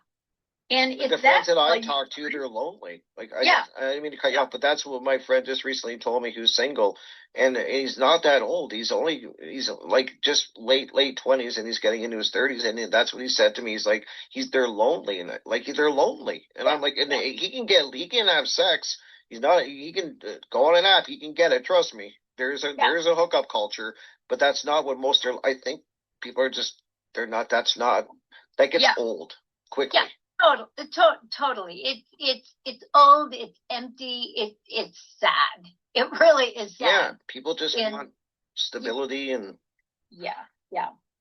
And like the friends that I talk to, they're lonely. Like I didn't mean to cut you off, but that's what my friend just recently told me, who's single, and he's not that old. He's like just late 20s, and he's getting into his 30s, and that's what he said to me. He's like, they're lonely, and they're lonely, and I'm like, and he can have sex. He can go on an app. He can get it. Trust me. There's a hookup culture, but that's not what most are. I think people are just, they're not. That's not. That gets old quickly. Yeah. Totally. It's old. It's empty. It's sad. It really is sad. Yeah, people just want stability and. Yeah.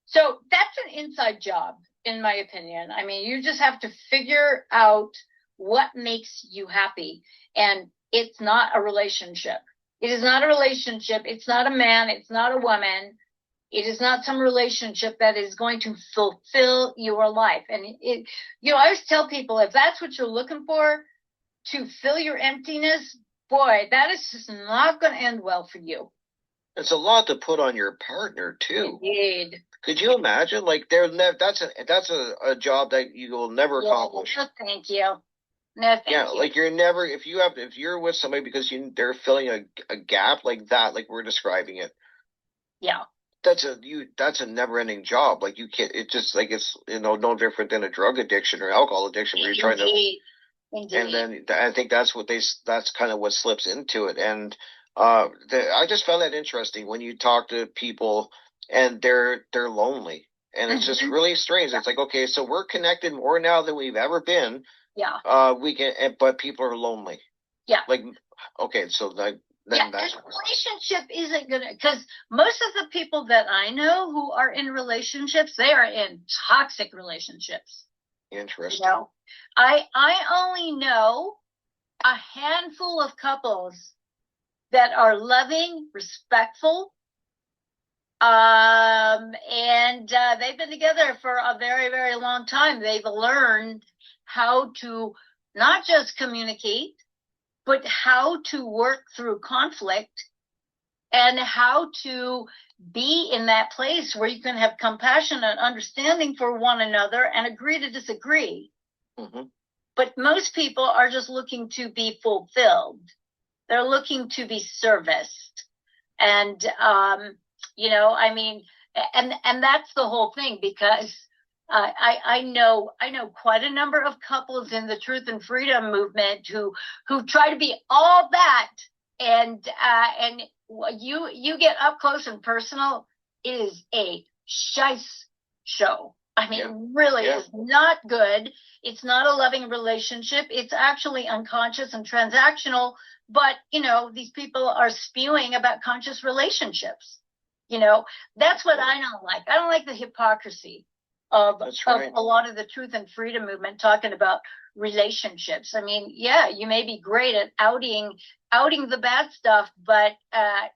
So that's an inside job, in my opinion. I mean, you just have to figure out what makes you happy, and it's not a relationship. It is not a relationship. It's not a man. It's not a woman. It is not some relationship that is going to fulfill your life. And I always tell people, if that's what you're looking for to fill your emptiness, boy, that is just not going to end well for you. It's a lot to put on your partner too. Indeed. Could you imagine? Like, that's a job that you will never accomplish. No, thank you. No, thank you. Like you're never, if you're with somebody because they're filling a gap like that, like we're describing it. Yeah. That's a never-ending job. Like you can't. It's just like it's no different than a drug addiction or alcohol addiction where you're trying to. Indeed. And then I think that's kind of what slips into it. And I just found that interesting when you talk to people and they're lonely, and it's just really strange. It's like, okay, so we're connected more now than we've ever been. Yeah. But people are lonely. Yeah. Like, okay, so like. Yeah, and relationship isn't gonna, because most of the people that I know who are in relationships, they are in toxic relationships. Interesting. I only know a handful of couples that are loving, respectful, and they've been together for a very, very long time. They've learned how to not just communicate, but how to work through conflict and how to be in that place where you can have compassion and understanding for one another and agree to disagree. Mm-hmm. But most people are just looking to be fulfilled. They're looking to be serviced. And, I mean, and that's the whole thing, because I know quite a number of couples in the Truth and Freedom movement who try to be all that, and you get up close and personal, it is a shice show. I mean, really is not good. It's not a loving relationship. It's actually unconscious and transactional. But, you know, these people are spewing about conscious relationships. You know, that's what I don't like. I don't like the hypocrisy of a lot of the truth and freedom movement talking about relationships. I mean, yeah, you may be great at outing the bad stuff, but,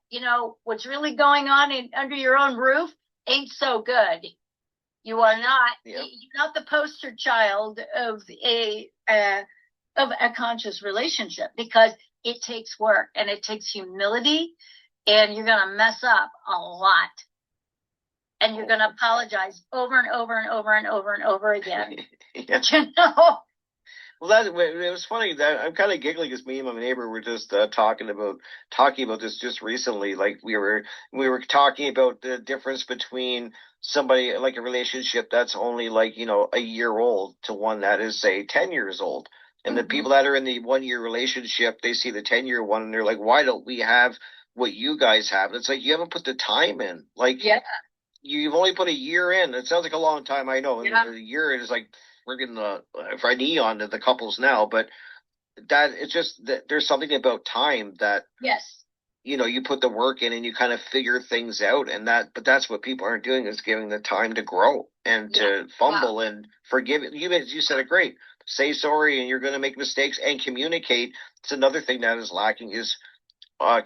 you know, what's really going on under your own roof ain't so good. You are not, you're not the poster child of a conscious relationship, because it takes work and it takes humility, and you're going to mess up a lot, and you're going to apologize over and over and over and over and over again. You know? Well, it was funny that I'm kind of giggling because me and my neighbor were just talking about this just recently. Like we were talking about the difference between somebody, like a relationship that's only like, you know, a year old to one that is, say, 10 years old. And the people that are in the 1 year relationship, they see the 10-year one and they're like, why don't we have what you guys have? It's like, you haven't put the time in. Like, you've only put a year in. It sounds like a long time, I know. A year is like friggin' for neon to the couples now, but that it's just that there's something about time that you know, you put the work in and you kind of figure things out, but that's what people aren't doing, is giving the time to grow and to fumble and forgive. You said it great. Say sorry, and you're going to make mistakes, and communicate. It's another thing that is lacking, is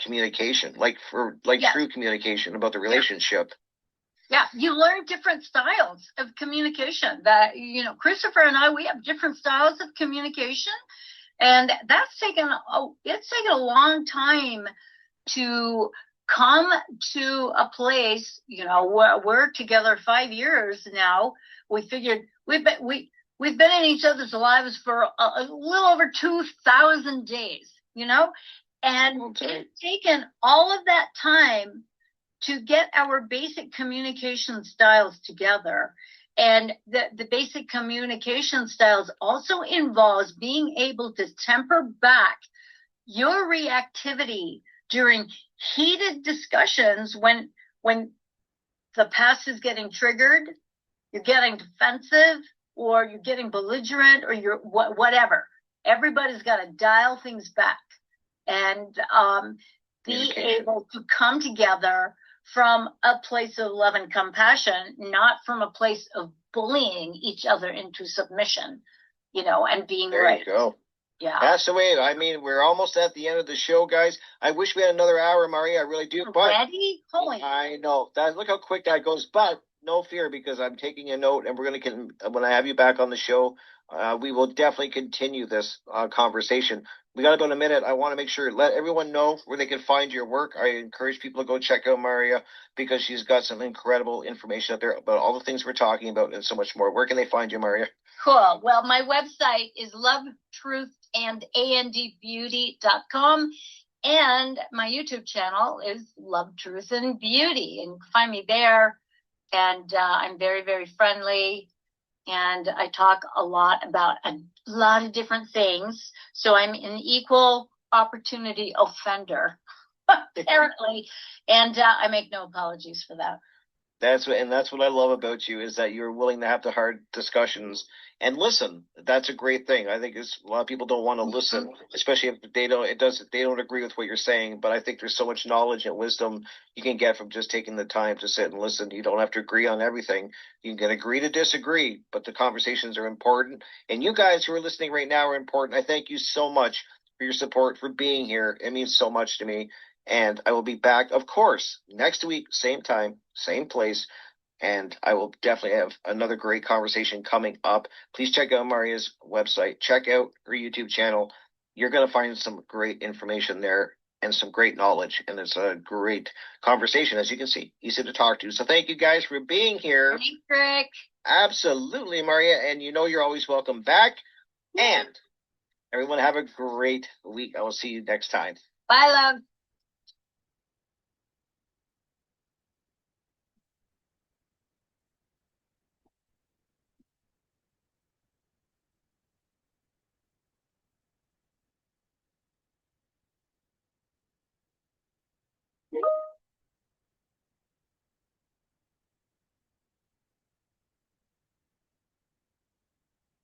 communication, true communication about the relationship. Yeah, you learn different styles of communication. That, you know, Christopher and I, we have different styles of communication, and that's taken a long time to come to a place. You know, we're together 5 years now. We figured we've been in each other's lives for a little over 2,000 days. You know, and it's taken all of that time to get our basic communication styles together. And the basic communication styles also involves being able to temper back your reactivity during heated discussions when the past is getting triggered, you're getting defensive, or you're getting belligerent, or you're whatever. Everybody's got to dial things back and be able to come together from a place of love and compassion, not from a place of bullying each other into submission, you know, and being right. There you go. Yeah. That's the way. I mean, we're almost at the end of the show, guys. I wish we had another hour, Marja. I really do. Already? Holy. I know. Look how quick that goes. But no fear, because I'm taking a note, and we're going to, when I have you back on the show, we will definitely continue this conversation. We got about a minute. I want to make sure, let everyone know where they can find your work. I encourage people to go check out Marja, because she's got some incredible information out there about all the things we're talking about and so much more. Where can they find you, Marja? Cool. Well, my website is LoveTruth&Beauty.com, and my YouTube channel is LoveTruth&Beauty, and you can find me there. And I'm very, very friendly, and I talk a lot about a lot of different things. So I'm an equal opportunity offender, apparently, and I make no apologies for that. That's what I love about you, is that you're willing to have the hard discussions and listen. That's a great thing. I think a lot of people don't want to listen, especially if they don't agree with what you're saying. But I think there's so much knowledge and wisdom you can get from just taking the time to sit and listen. You don't have to agree on everything. You can agree to disagree, but the conversations are important. And you guys who are listening right now are important. I thank you so much for your support, for being here. It means so much to me. And I will be back, of course, next week, same time, same place. And I will definitely have another great conversation coming up. Please check out Marja's website. Check out her YouTube channel. You're going to find some great information there and some great knowledge. And it's a great conversation, as you can see. Easy to talk to. So thank you guys for being here. Thanks, Rick. Absolutely, Marja. And you know you're always welcome back. And everyone have a great week. I will see you next time. Bye, love.